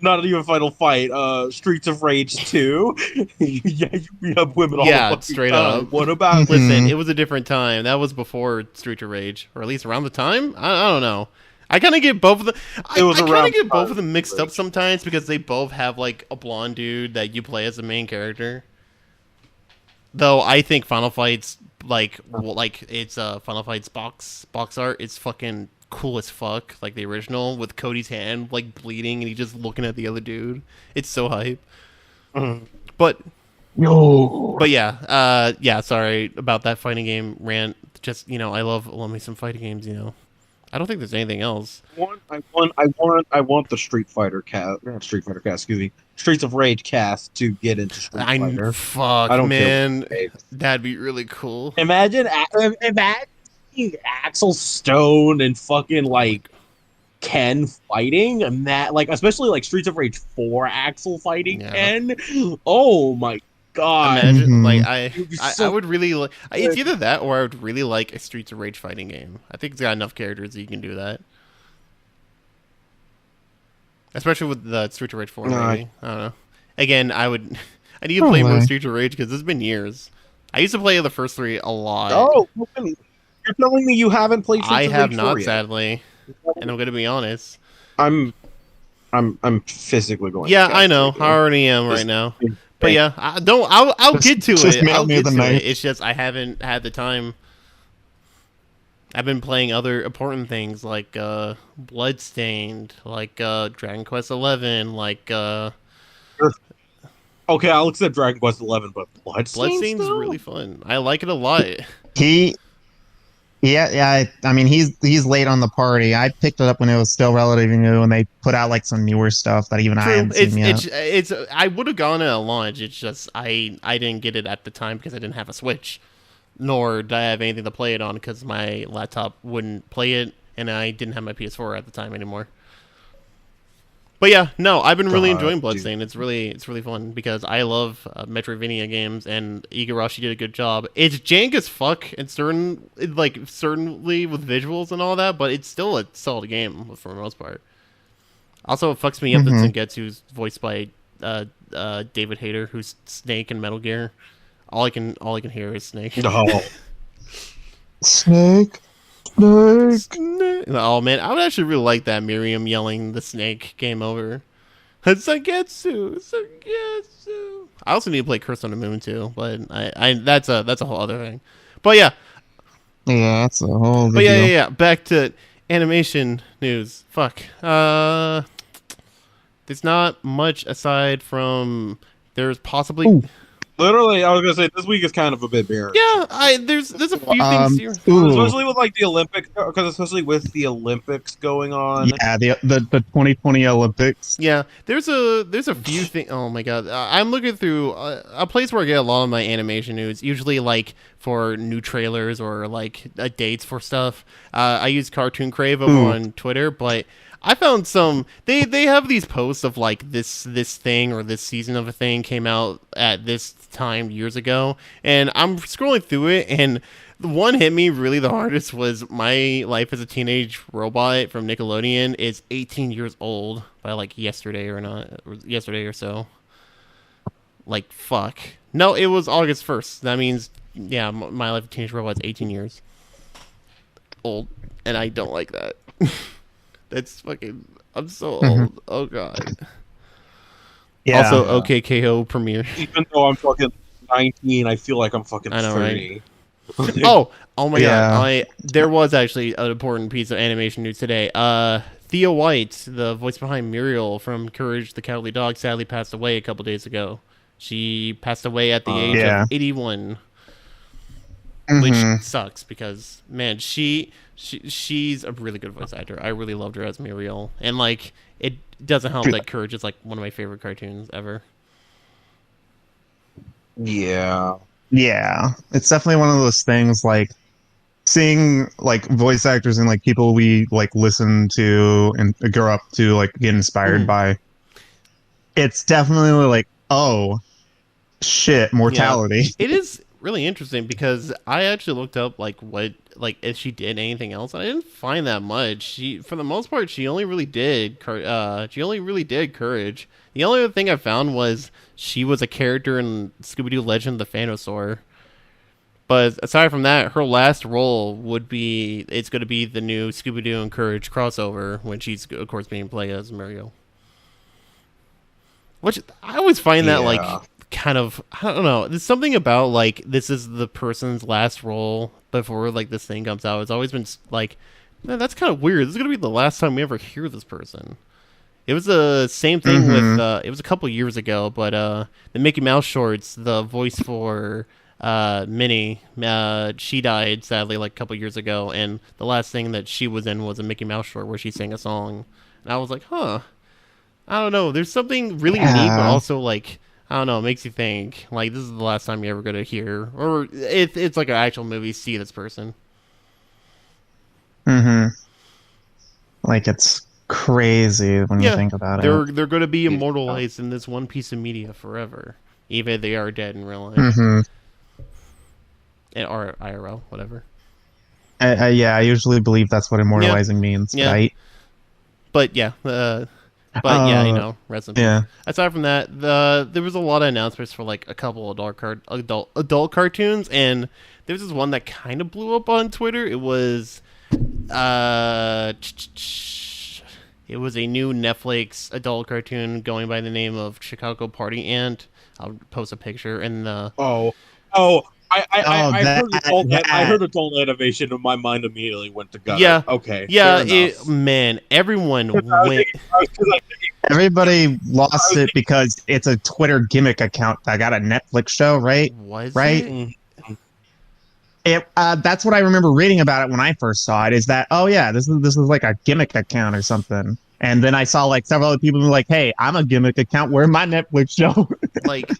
not even Final Fight, Streets of Rage 2. Yeah, you beat up women all the fucking straight time. up. What about Listen, it was a different time. That was before Street of Rage, or at least around the time. I don't know. I kind of get both of them. I kind of get both of them mixed up sometimes because they both have like a blonde dude that you play as the main character. Though I think Final Fight's like it's Final Fight's box art is fucking cool as fuck, like the original with Cody's hand like bleeding and he just looking at the other dude. It's so hype. But yeah, sorry about that fighting game rant. Just I love me some fighting games. I don't think there's anything else. I want the Street Fighter cast, not Street Fighter cast, excuse me, Streets of Rage cast to get into Street Fighter. Fuck, I don't man, that'd be really cool. Imagine Axel Stone and fucking like Ken fighting, and that like especially like Streets of Rage 4 Axel fighting Ken. Oh my god! Imagine I would really like. It's either that or I would really like a Streets of Rage fighting game. I think it's got enough characters that you can do that. Especially with the Streets of Rage 4, maybe. I don't know. Again, I need to play more Streets of Rage because it's been years. I used to play the first 3 a lot. Oh, you're telling me you haven't played Streets of Rage 4 I have not, yet? sadly. And I'm gonna be honest. I'm physically going. Yeah, I know. I already am right now. But yeah, I'll get to it. I'll get to it. It's just I haven't had the time. I've been playing other important things like Bloodstained, like Dragon Quest XI, like Okay, I'll accept Dragon Quest XI, but Bloodstained's really fun. I like it a lot. I mean, he's late on the party. I picked it up when it was still relatively new, and they put out like some newer stuff that even I hadn't seen yet. I would have gone at a launch. It's just I didn't get it at the time because I didn't have a Switch, nor did I have anything to play it on because my laptop wouldn't play it, and I didn't have my PS4 at the time anymore. But yeah, no, I've been really enjoying Bloodstained. It's really fun because I love Metroidvania games, and Igarashi did a good job. It's jank as fuck, and certainly with visuals and all that, but it's still a solid game for the most part. Also, it fucks me up that Zangetsu's voiced by David Hayter, who's Snake in Metal Gear. All I can hear is Snake. Oh. Snake. Oh man, I would actually really like that Miriam yelling the snake game over. Zangetsu. I also need to play Curse on the Moon too, but I that's a whole other thing. But yeah, that's a whole. But yeah. Back to animation news. Fuck. There's not much aside from there's possibly. Ooh. Literally, I was gonna say this week is kind of a bit barren. Yeah, there's a few things here, especially with like the Olympics, because especially with the Olympics going on. Yeah, the 2020 Olympics. Yeah, there's a few things. Oh my god, I'm looking through a place where I get a lot of my animation news. Usually, like for new trailers or like dates for stuff. I use Cartoon Crave over on Twitter, but. I found some. They have these posts of like this thing or this season of a thing came out at this time years ago, and I'm scrolling through it, and the one hit me really the hardest was My Life as a Teenage Robot from Nickelodeon is 18 years old by like yesterday or so. Like fuck. No, it was August 1st. That means yeah, My Life as a Teenage Robot is 18 years old, and I don't like that. That's fucking. I'm so old. Oh god. Yeah. Also, OKKO premiere. Even though I'm fucking 19, I feel like I'm fucking I know, 30. Oh my god! There was actually an important piece of animation news today. Thea White, the voice behind Muriel from Courage the Cowardly Dog, sadly passed away a couple days ago. She passed away at the age of 81, which sucks because man, she's a really good voice actor. I really loved her as Muriel, and like it doesn't help that Courage is like one of my favorite cartoons ever. Yeah. Yeah, it's definitely one of those things like seeing like voice actors and like people we like listen to and grow up to like get inspired by. It's definitely like, oh shit, mortality. Yeah. It is really interesting because I actually looked up like what like if she did anything else. I didn't find that much. She for the most part she only really did Courage. The only other thing I found was she was a character in Scooby-Doo Legend of the Phantosaur. But aside from that, her last role would be it's going to be the new Scooby-Doo and Courage crossover when she's of course being played as Mario. Which I always find that like kind of I don't know. There's something about like this is the person's last role before like this thing comes out. It's always been like, man, that's kind of weird. This is gonna be the last time we ever hear this person. It was the same thing with it was a couple years ago, but the Mickey Mouse shorts, the voice for Minnie, she died sadly like a couple years ago, and the last thing that she was in was a Mickey Mouse short where she sang a song, and I was like, huh. I don't know. There's something really neat, but also like I don't know. It makes you think like this is the last time you're ever gonna hear, or it's like an actual movie. See this person. Like it's crazy when you think about it. They're going to be immortalized in this one piece of media forever, even if they are dead in real life, or IRL, whatever. Yeah, I usually believe that's what immortalizing means, right? But yeah, yeah, you know, rest in peace. Yeah. Aside from that, there was a lot of announcements for like a couple adult cartoons, and there was this one that kind of blew up on Twitter. It was it was a new Netflix adult cartoon going by the name of Chicago Party Ant. I'll post a picture in the. I heard adult animation, and my mind immediately went to gutter. Yeah. Okay. Yeah. Man, everyone went. Everybody lost it because it's a Twitter gimmick account that got a Netflix show, right? Right. That's what I remember reading about it when I first saw it. Is that this is like a gimmick account or something? And then I saw like several other people who were like, "Hey, I'm a gimmick account. Where's my Netflix show?" Like,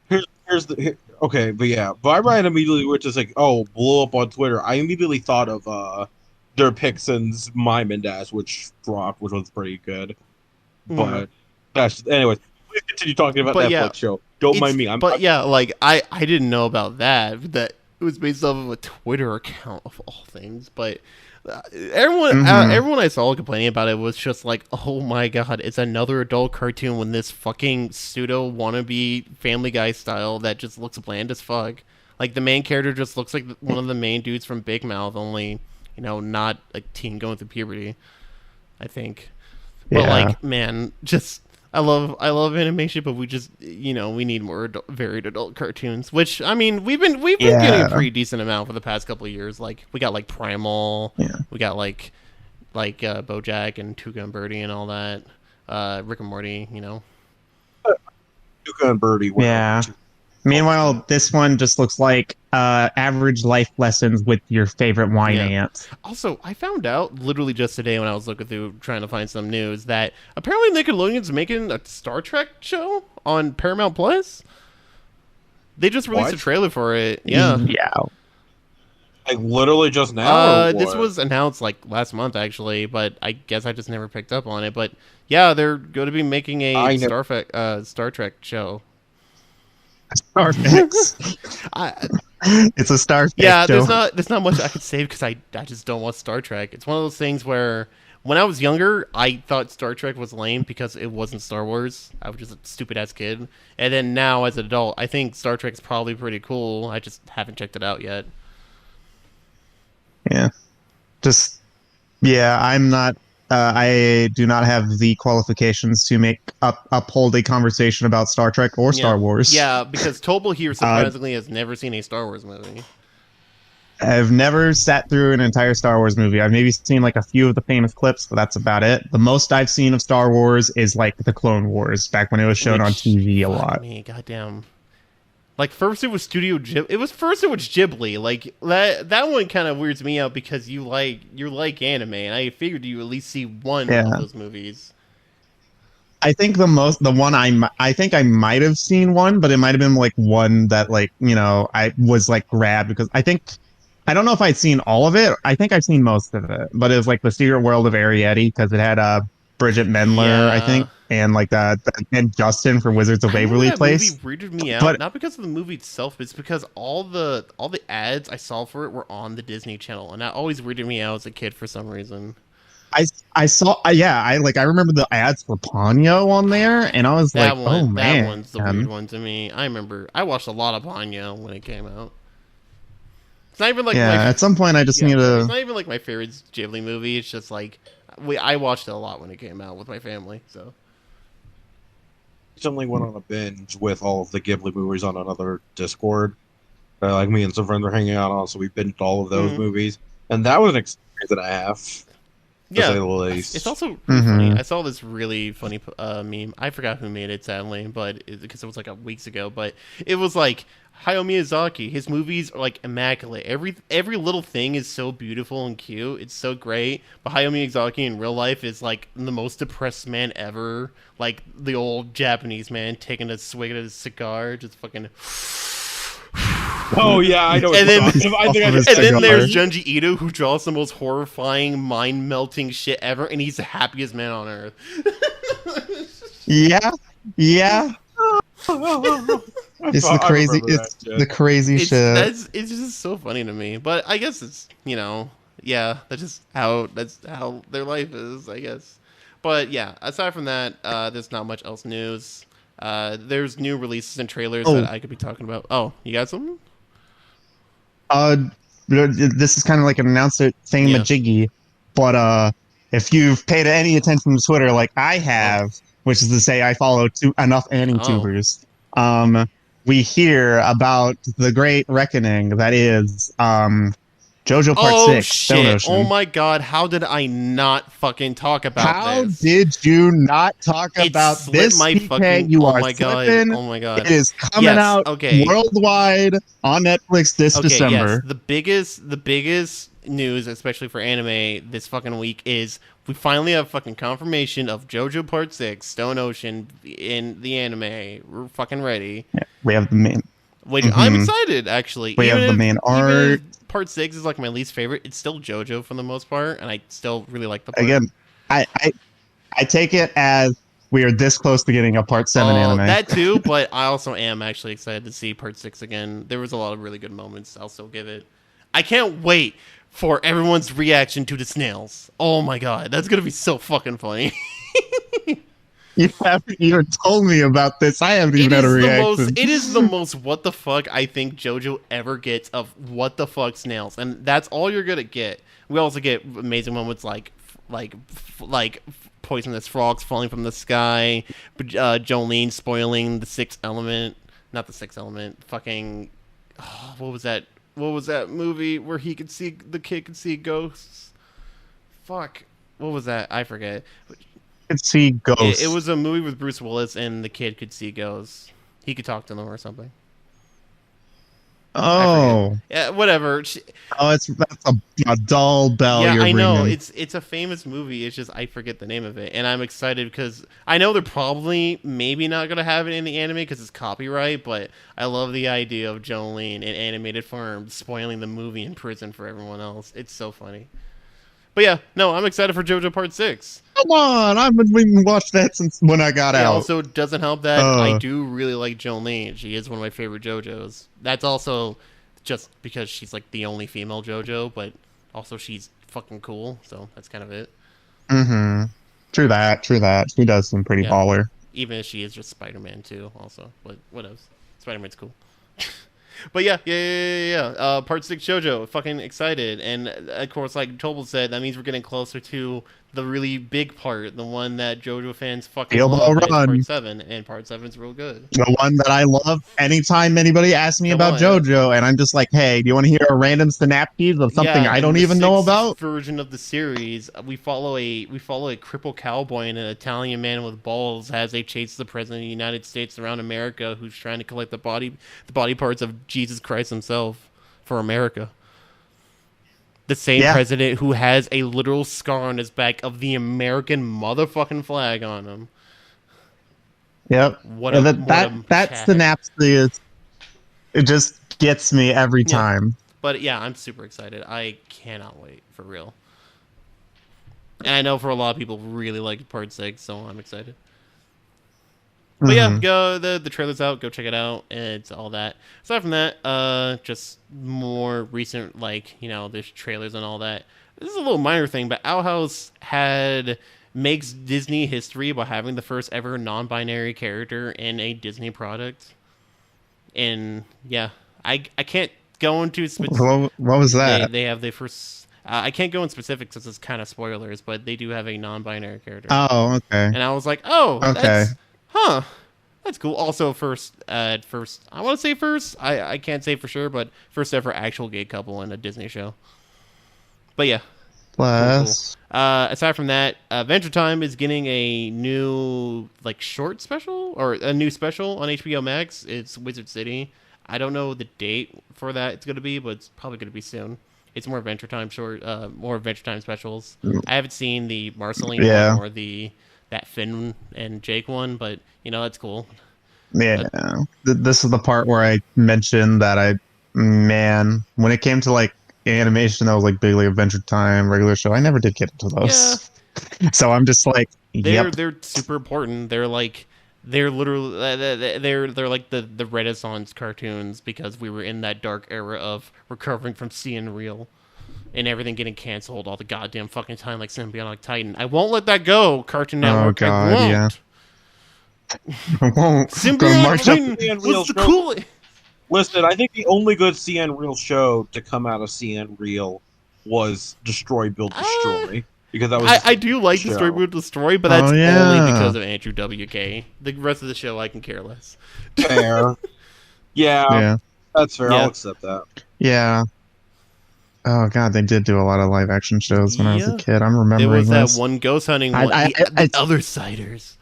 but yeah, Vibrant immediately, which is like, blew up on Twitter. I immediately thought of Der Pixen's Mime and Dash, which dropped, which was pretty good. But anyways, please continue talking about Netflix show. Don't mind me. I didn't know about that. That it was based off of a Twitter account of all things. But everyone I saw complaining about it was just like, oh my god, it's another adult cartoon when this fucking pseudo wannabe Family Guy style that just looks bland as fuck. Like the main character just looks like one of the main dudes from Big Mouth, only not a teen going through puberty, I think. But like, man, just I love animation, but we just we need more varied adult cartoons. Which I mean, we've been getting a pretty decent amount for the past couple of years. Like we got like Primal, we got like BoJack and Tuca and Birdie and all that. Rick and Morty, Tuca and Birdie. Meanwhile, this one just looks like average life lessons with your favorite wine ant. Also, I found out literally just today when I was looking through trying to find some news that apparently Nickelodeon's making a Star Trek show on Paramount Plus. They just released a trailer for it. Yeah. Like literally just now. This was announced like last month actually, but I guess I just never picked up on it. But yeah, they're going to be making a Star Trek show. Starfix. It's a Starfix. Yeah, there's not much I could say because I just don't watch Star Trek. It's one of those things where when I was younger, I thought Star Trek was lame because it wasn't Star Wars. I was just a stupid ass kid. And then now as an adult, I think Star Trek's probably pretty cool. I just haven't checked it out yet. Yeah. I'm not I do not have the qualifications to uphold a conversation about Star Trek or Yeah. Star Wars. Yeah, because Tobal here surprisingly has never seen a Star Wars movie. I've never sat through an entire Star Wars movie. I've maybe seen like a few of the famous clips, but that's about it. The most I've seen of Star Wars is like the Clone Wars, back when it was shown on TV a lot. Me, goddamn. Like first it was Studio Ghibli. It was Ghibli. Like that one kind of weirds me out because you like anime, and I figured you at least see one of those movies. I think the one I think I might have seen one, but it might have been like one that like, you know, I was like grabbed because I don't know if I'd seen all of it. I think I've seen most of it, but it was like The Secret World of Arrietty because it had Bridget Mendler, I think, and like and Justin for Wizards of Waverly Place. Movie weirded me out, not because of the movie itself, but it's because all the ads I saw for it were on the Disney Channel, and that always weirded me out as a kid for some reason. I saw I remember the ads for Ponyo on there, and I was like, oh man, that one's the weird one to me. I remember I watched a lot of Ponyo when it came out. It's not even like at some point I just need to. It's not even like my favorite Ghibli movie. It's just like I watched it a lot when it came out with my family. So recently went on a binge with all of the Ghibli movies on another Discord. Like me and some friends were hanging out on, so we binged all of those movies, and that was an experience and a half. Yeah, to say the least. It's also really funny. I saw this really funny meme. I forgot who made it, sadly, but because it was like weeks ago. But it was like Hayao Miyazaki. His movies are like immaculate. Every little thing is so beautiful and cute. It's so great. But Hayao Miyazaki in real life is like the most depressed man ever. Like the old Japanese man taking a swig at his cigar, just fucking. Oh yeah, I know. And then, then there's Junji Ito, who draws the most horrifying, mind-melting shit ever, and he's the happiest man on earth. Yeah. It's the crazy shit. It's just so funny to me, but I guess it's that's just how their life is, I guess. But yeah, aside from that, there's not much else news. There's new releases and trailers that I could be talking about. Oh, you got something? This is kind of like an announcer thingamajiggy, but if you've paid any attention to Twitter like I have, which is to say I follow enough AniTubers, we hear about the great reckoning that is Jojo Part 6, Stone Ocean. Oh my god, how did I not fucking talk about this? How did you not talk about this, PK? You are slipping. Oh my god. It is coming out worldwide on Netflix this December. Yes. The biggest news, especially for anime this fucking week, is we finally have fucking confirmation of Jojo Part 6, Stone Ocean in the anime. We're fucking ready. Yeah, we have the main... I'm excited, actually. We have the main art. Part 6 is like my least favorite. It's still JoJo for the most part, and I still really like the part. Again, I take it as we are this close to getting a Part 7 anime. That too, but I also am actually excited to see Part 6 again. There was a lot of really good moments. I'll still give it. I can't wait for everyone's reaction to the snails. Oh my god, that's gonna be so fucking funny. You haven't even told me about this. I haven't even had a reaction. It is the most what the fuck I think JoJo ever gets of what the fuck snails, and that's all you're gonna get. We also get amazing moments like poisonous frogs falling from the sky, Jolene spoiling the Sixth Element, not the Sixth Element. Fucking, what was that? What was that movie where the kid could see ghosts? Fuck, what was that? I forget. Could see ghosts. It was a movie with Bruce Willis, and the kid could see ghosts. He could talk to them or something. Oh, yeah, whatever. That's a dull bell. Yeah, I know. Ringing. It's a famous movie. It's just I forget the name of it, and I'm excited because I know they're probably maybe not gonna have it in the anime because it's copyright. But I love the idea of Jolene in animated form spoiling the movie in prison for everyone else. It's so funny. But yeah, no, I'm excited for JoJo Part 6. Come on, I've been watched that since when I got out. Also, it doesn't help that I do really like Jolene. She is one of my favorite JoJos. That's also just because she's like the only female JoJo, but also she's fucking cool, so that's kind of it. Mm-hmm. True that. She does seem pretty baller. Even if she is just Spider-Man too, also. But what else? Spider-Man's cool. But yeah. Part 6 JoJo, fucking excited. And of course, like Tobal said, that means we're getting closer to the really big part, the one that JoJo fans fucking Bilbo love, and it's Run. part 7, and part 7's real good. The one that I love. Anytime anybody asks me about JoJo, and I'm just like, hey, do you want to hear a random synopsis of something I don't even know about? Version of the series, we follow a crippled cowboy and an Italian man with balls as they chase the president of the United States around America, who's trying to collect the body parts of Jesus Christ himself for America. The same president who has a literal scar on his back of the American motherfucking flag on him. Yep. That synopsis, it just gets me every time. But yeah, I'm super excited. I cannot wait, for real. And I know for a lot of people really like part 6, so I'm excited. But yeah, go the trailer's out. Go check it out. It's all that. Aside from that, just more recent, like, you know, there's trailers and all that. This is a little minor thing, but Owl House makes Disney history by having the first ever non-binary character in a Disney product. And yeah, I can't go into specifics. What was that? They have the first. I can't go in specifics because it's kind of spoilers, but they do have a non-binary character. Oh, okay. And I was like, oh, okay. That's cool. Also, I want to say first. I can't say for sure, but first ever actual gay couple in a Disney show. But yeah. Plus. Cool. Aside from that, Adventure Time is getting a new short special or a new special on HBO Max. It's Wizard City. I don't know the date for that it's going to be, but it's probably going to be soon. It's more Adventure Time more Adventure Time specials. I haven't seen the Marceline one or that Finn and Jake one, but you know, that's cool. Yeah. This is the part where I mentioned that when it came to animation that was big Adventure Time, regular show, I never did get into those. Yeah. So I'm just like, they're super important. They're literally they're like the Renaissance cartoons, because we were in that dark era of recovering from seeing real and everything getting canceled all the goddamn fucking time, like Symbiotic Titan. I won't let that go, Cartoon Network. Oh god, I won't. I won't. Symbiotic Titan was the coolest. Listen, I think the only good CN Real show to come out of CN Real was Destroy, Build, Destroy. Because that was I do like Destroy, Build, Destroy, but that's only because of Andrew WK. The rest of the show, I can care less. Fair. Yeah, that's fair. I'll accept that. Yeah. Oh god, they did do a lot of live action shows when I was a kid. I'm remembering this. There was that one ghost hunting one. The other Siders.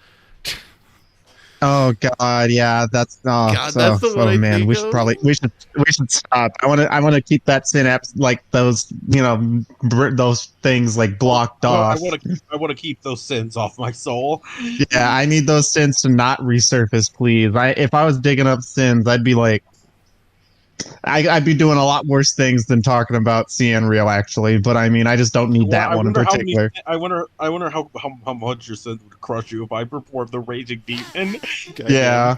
Oh god, yeah, that's that's the one I man, think we should stop. I want to keep that synapse those those things blocked off. I want to keep those sins off my soul. Yeah, I need those sins to not resurface, please. If I was digging up sins, I'd be I'd be doing a lot worse things than talking about CN Real, actually. But I mean, I just don't need that one in particular. I wonder how much your sins would crush you if I performed the Raging Demon. Yeah,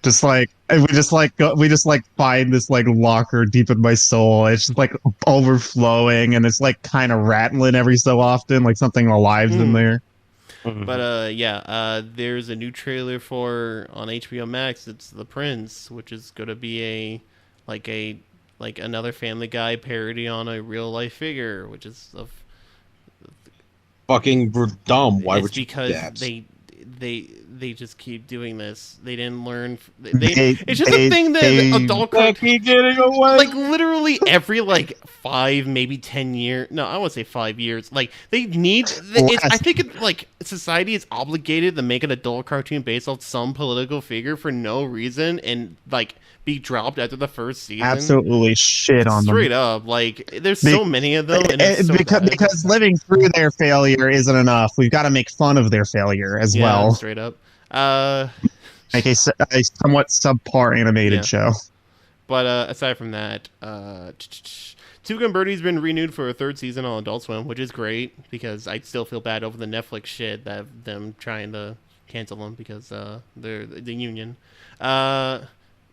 we just find this locker deep in my soul. It's just overflowing, and it's kind of rattling every so often, like something alive's in there. But there's a new trailer on HBO Max. It's The Prince, which is gonna be another Family Guy parody on a real life figure, which is fucking dumb. Why would you? Because they just keep doing this. They didn't learn. It's just a thing that adult keep getting away. Literally every 5, maybe 10 years. No, I won't say 5 years. They need. I think society is obligated to make an adult cartoon based off some political figure for no reason and be dropped after the first season. Absolutely shit on them. Straight up. There's so many of them. And it's so because living through their failure isn't enough. We've got to make fun of their failure as well. Straight up. Like a somewhat subpar animated show. But aside from that, Two Gun Birdie's been renewed for a 3rd season on Adult Swim, which is great because I still feel bad over the Netflix shit that them trying to cancel them because they're the union.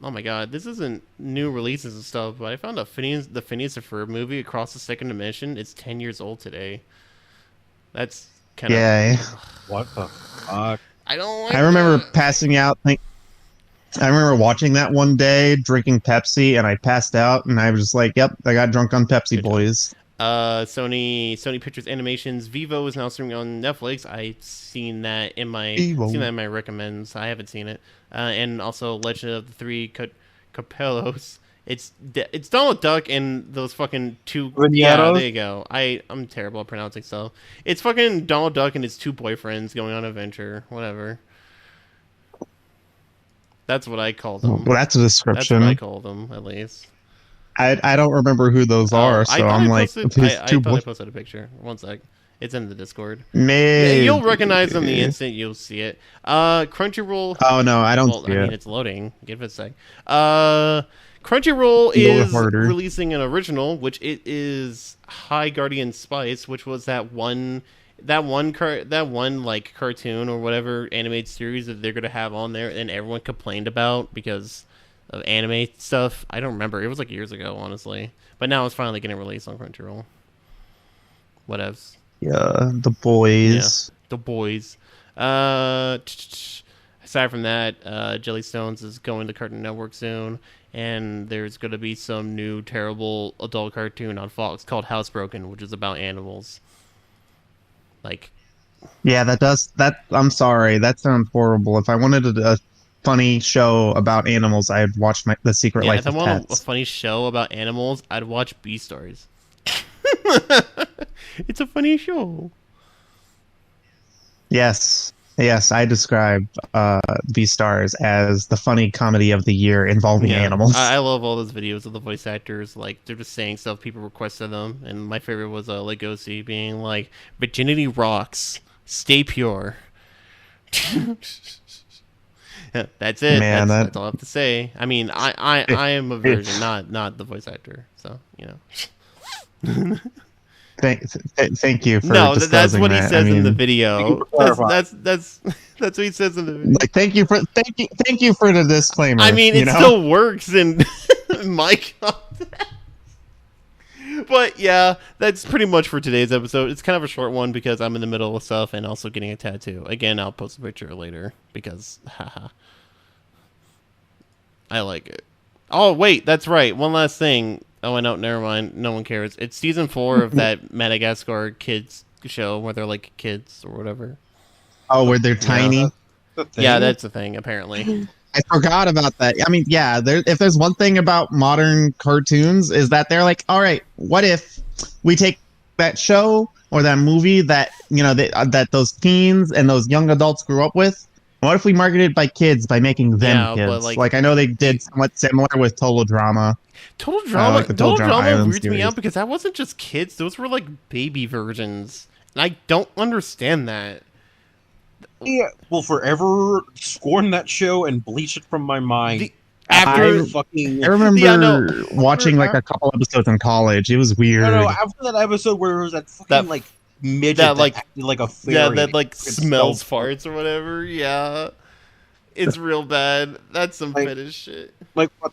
Oh my god, this isn't new releases and stuff, but I found the Phineas and Ferb movie Across the Second Dimension. It's 10 years old today. That's kind of... Yay. What the fuck? I don't like I remember passing out... I remember watching that one day, drinking Pepsi, and I passed out, and I was just like, yep, I got drunk on Pepsi, boys. Sony Pictures Animations Vivo is now streaming on Netflix. I've seen that in my recommends. I haven't seen it. And also Legend of the Three Capellos. It's Donald Duck and those fucking two. Yeah, there you go. I'm terrible at pronouncing stuff. It's fucking Donald Duck and his two boyfriends going on an adventure. Whatever. That's what I call them. Well, that's a description. That's what I call them, at least. I don't remember who those are, so I'm like, I thought I posted a picture. One sec. It's in the Discord. Maybe. You'll recognize them the instant you'll see it. Crunchyroll. Oh no, I don't see it. I mean, it's loading. Give it a sec. Crunchyroll is releasing an original, which it is High Guardian Spice, which was that one like cartoon or whatever animated series that they're gonna have on there, and everyone complained about because of anime stuff. I don't remember. It was like years ago, honestly. But now it's finally getting released on Crunchyroll. What else? Yeah, The Boys. Yeah, The Boys. Aside from that, Jellystones is going to Cartoon Network soon, and there's going to be some new terrible adult cartoon on Fox called Housebroken, which is about animals. Like, yeah, I'm sorry, that sounds horrible. If I wanted a funny show about animals, I'd watch The Secret Life of Pets. If I want a funny show about animals, I'd watch Beastars. It's a funny show. Yes, I describe Beastars as the funny comedy of the year involving animals. I love all those videos of the voice actors. Like, they're just saying stuff people requested them. And my favorite was Legosi being like, "Virginity rocks. Stay pure." That's it. Man, that's all I have to say. I mean, I am a virgin, not the voice actor. So, you know. Thank you for that's what he says in the video. That's what he says in the video. Like, thank you for the disclaimer. I mean, it still works in my context. But yeah, that's pretty much for today's episode. It's kind of a short one because I'm in the middle of stuff and also getting a tattoo. Again, I'll post a picture later because haha. I like it. Oh wait, that's right. One last thing. Oh, no, never mind. No one cares. It's season 4 of that Madagascar kids show where they're like kids or whatever. Oh, where they're tiny? Yeah, that's a thing, apparently. I forgot about that. I mean, yeah, if there's one thing about modern cartoons is that they're like, all right, what if we take that show or that movie that, you know, that those teens and those young adults grew up with? What if we marketed by kids by making them kids? But like I know they did somewhat similar with Total Drama. Total Drama weirds me out because that wasn't just kids; those were like baby versions, and I don't understand that. Yeah, will forever scorn that show and bleach it from my mind. I remember watching like a couple episodes in college. It was weird. No, after that episode where it was that fucking like midget that acted like a fairy. Yeah, that like smells farts or whatever. Yeah, it's real bad. That's some fetish shit. Like what?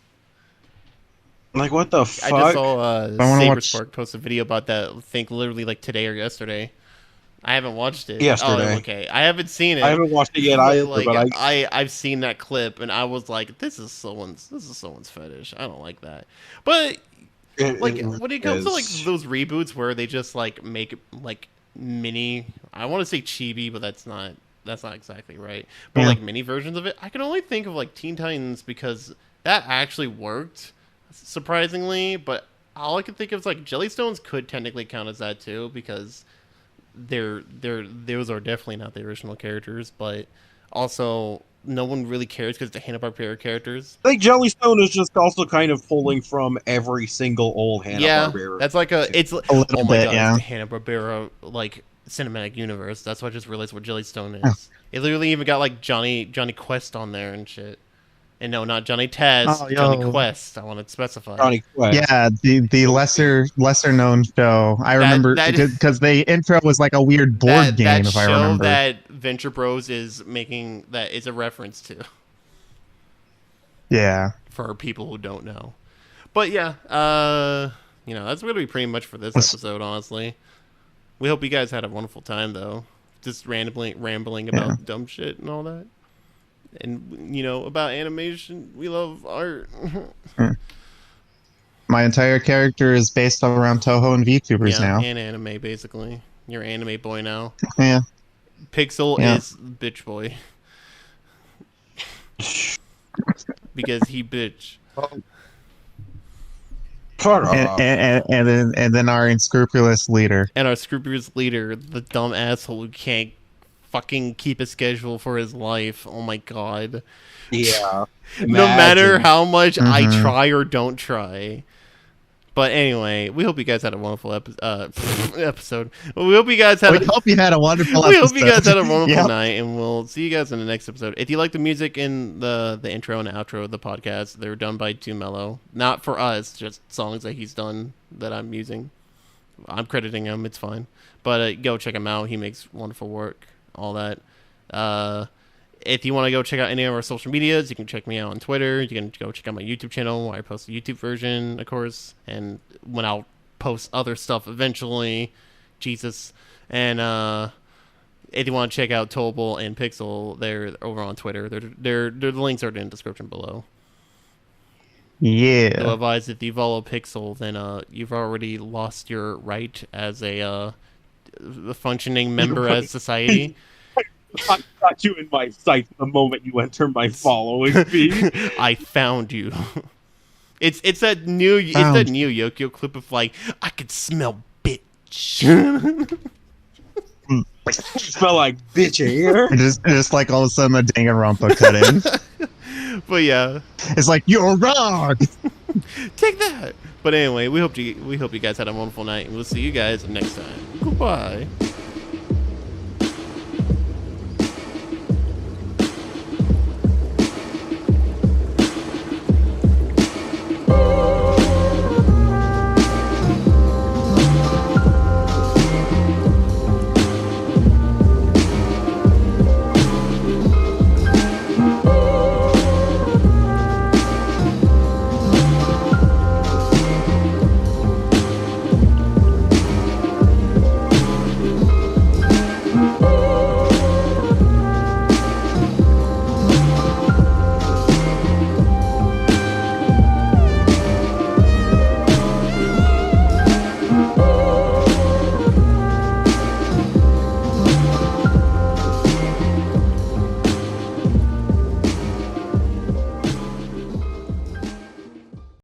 Like what the fuck? I just saw Saberspark post a video about that. I think literally like today or yesterday. I haven't watched it. Yesterday. Oh, okay. I haven't seen it. I haven't watched it yet either. Like, but I've seen that clip and I was like, this is someone's fetish. I don't like that. But when it comes to like those reboots where they just like make like mini, I want to say chibi, but that's not exactly right. But like mini versions of it, I can only think of like Teen Titans because that actually worked. Surprisingly, but all I can think of is like Jellystones could technically count as that too because those are definitely not the original characters, but also no one really cares because the Hanna-Barbera characters. I think Jellystone is just also kind of pulling from every single old Hanna-Barbera. Yeah, that's like it's a little bit, God, it's the Hanna-Barbera like cinematic universe. That's why I just realized what Jellystone is. It literally even got like Johnny Quest on there and shit. And no, not Johnny Taz, Johnny Quest. I want to specify. Johnny Quest. Yeah, the lesser known show. I remember because the intro was like a weird board game. If I remember, that Venture Bros is making that is a reference to. Yeah. For people who don't know, but yeah, that's gonna be pretty much for this episode. Honestly, we hope you guys had a wonderful time though. Just rambling about dumb shit and all that. And about animation, we love art. My entire character is based around Toho and VTubers now. and anime, basically. You're an anime boy now. Yeah. Pixel is bitch boy. Because he bitch. And then our unscrupulous leader. And our scrupulous leader, the dumb asshole who can't fucking keep a schedule for his life. Oh my god. Yeah. No matter how much I Mhm. try or don't try. But anyway, we hope you guys had a wonderful episode. We hope you guys had. We hope you had a wonderful We episode. hope you guys had a wonderful Yep. night, and we'll see you guys in the next episode. If you like the music in the intro and outro of the podcast, they're done by Too Mellow. Not for us, just songs that he's done that I'm using. I'm crediting him. It's fine. But go check him out. He makes wonderful work. All that. If you want to go check out any of our social medias, you can check me out on Twitter. You can go check out my YouTube channel where I post the YouTube version, of course. And when I'll post other stuff eventually. Jesus. And if you want to check out Tobal and Pixel, they're over on Twitter. The links are in the description below. Yeah. Otherwise, if you follow Pixel, then you've already lost your right as a functioning member as society. I got you in my sight the moment you enter my following feed. I found you. It's that new Yokio clip of like, I could smell bitch. Smell like bitch here. Just like all of a sudden a Danganronpa cut in. But yeah, It's like, you're wrong! take that. But anyway, we hope you guys had a wonderful night, and we'll see you guys next time. Goodbye.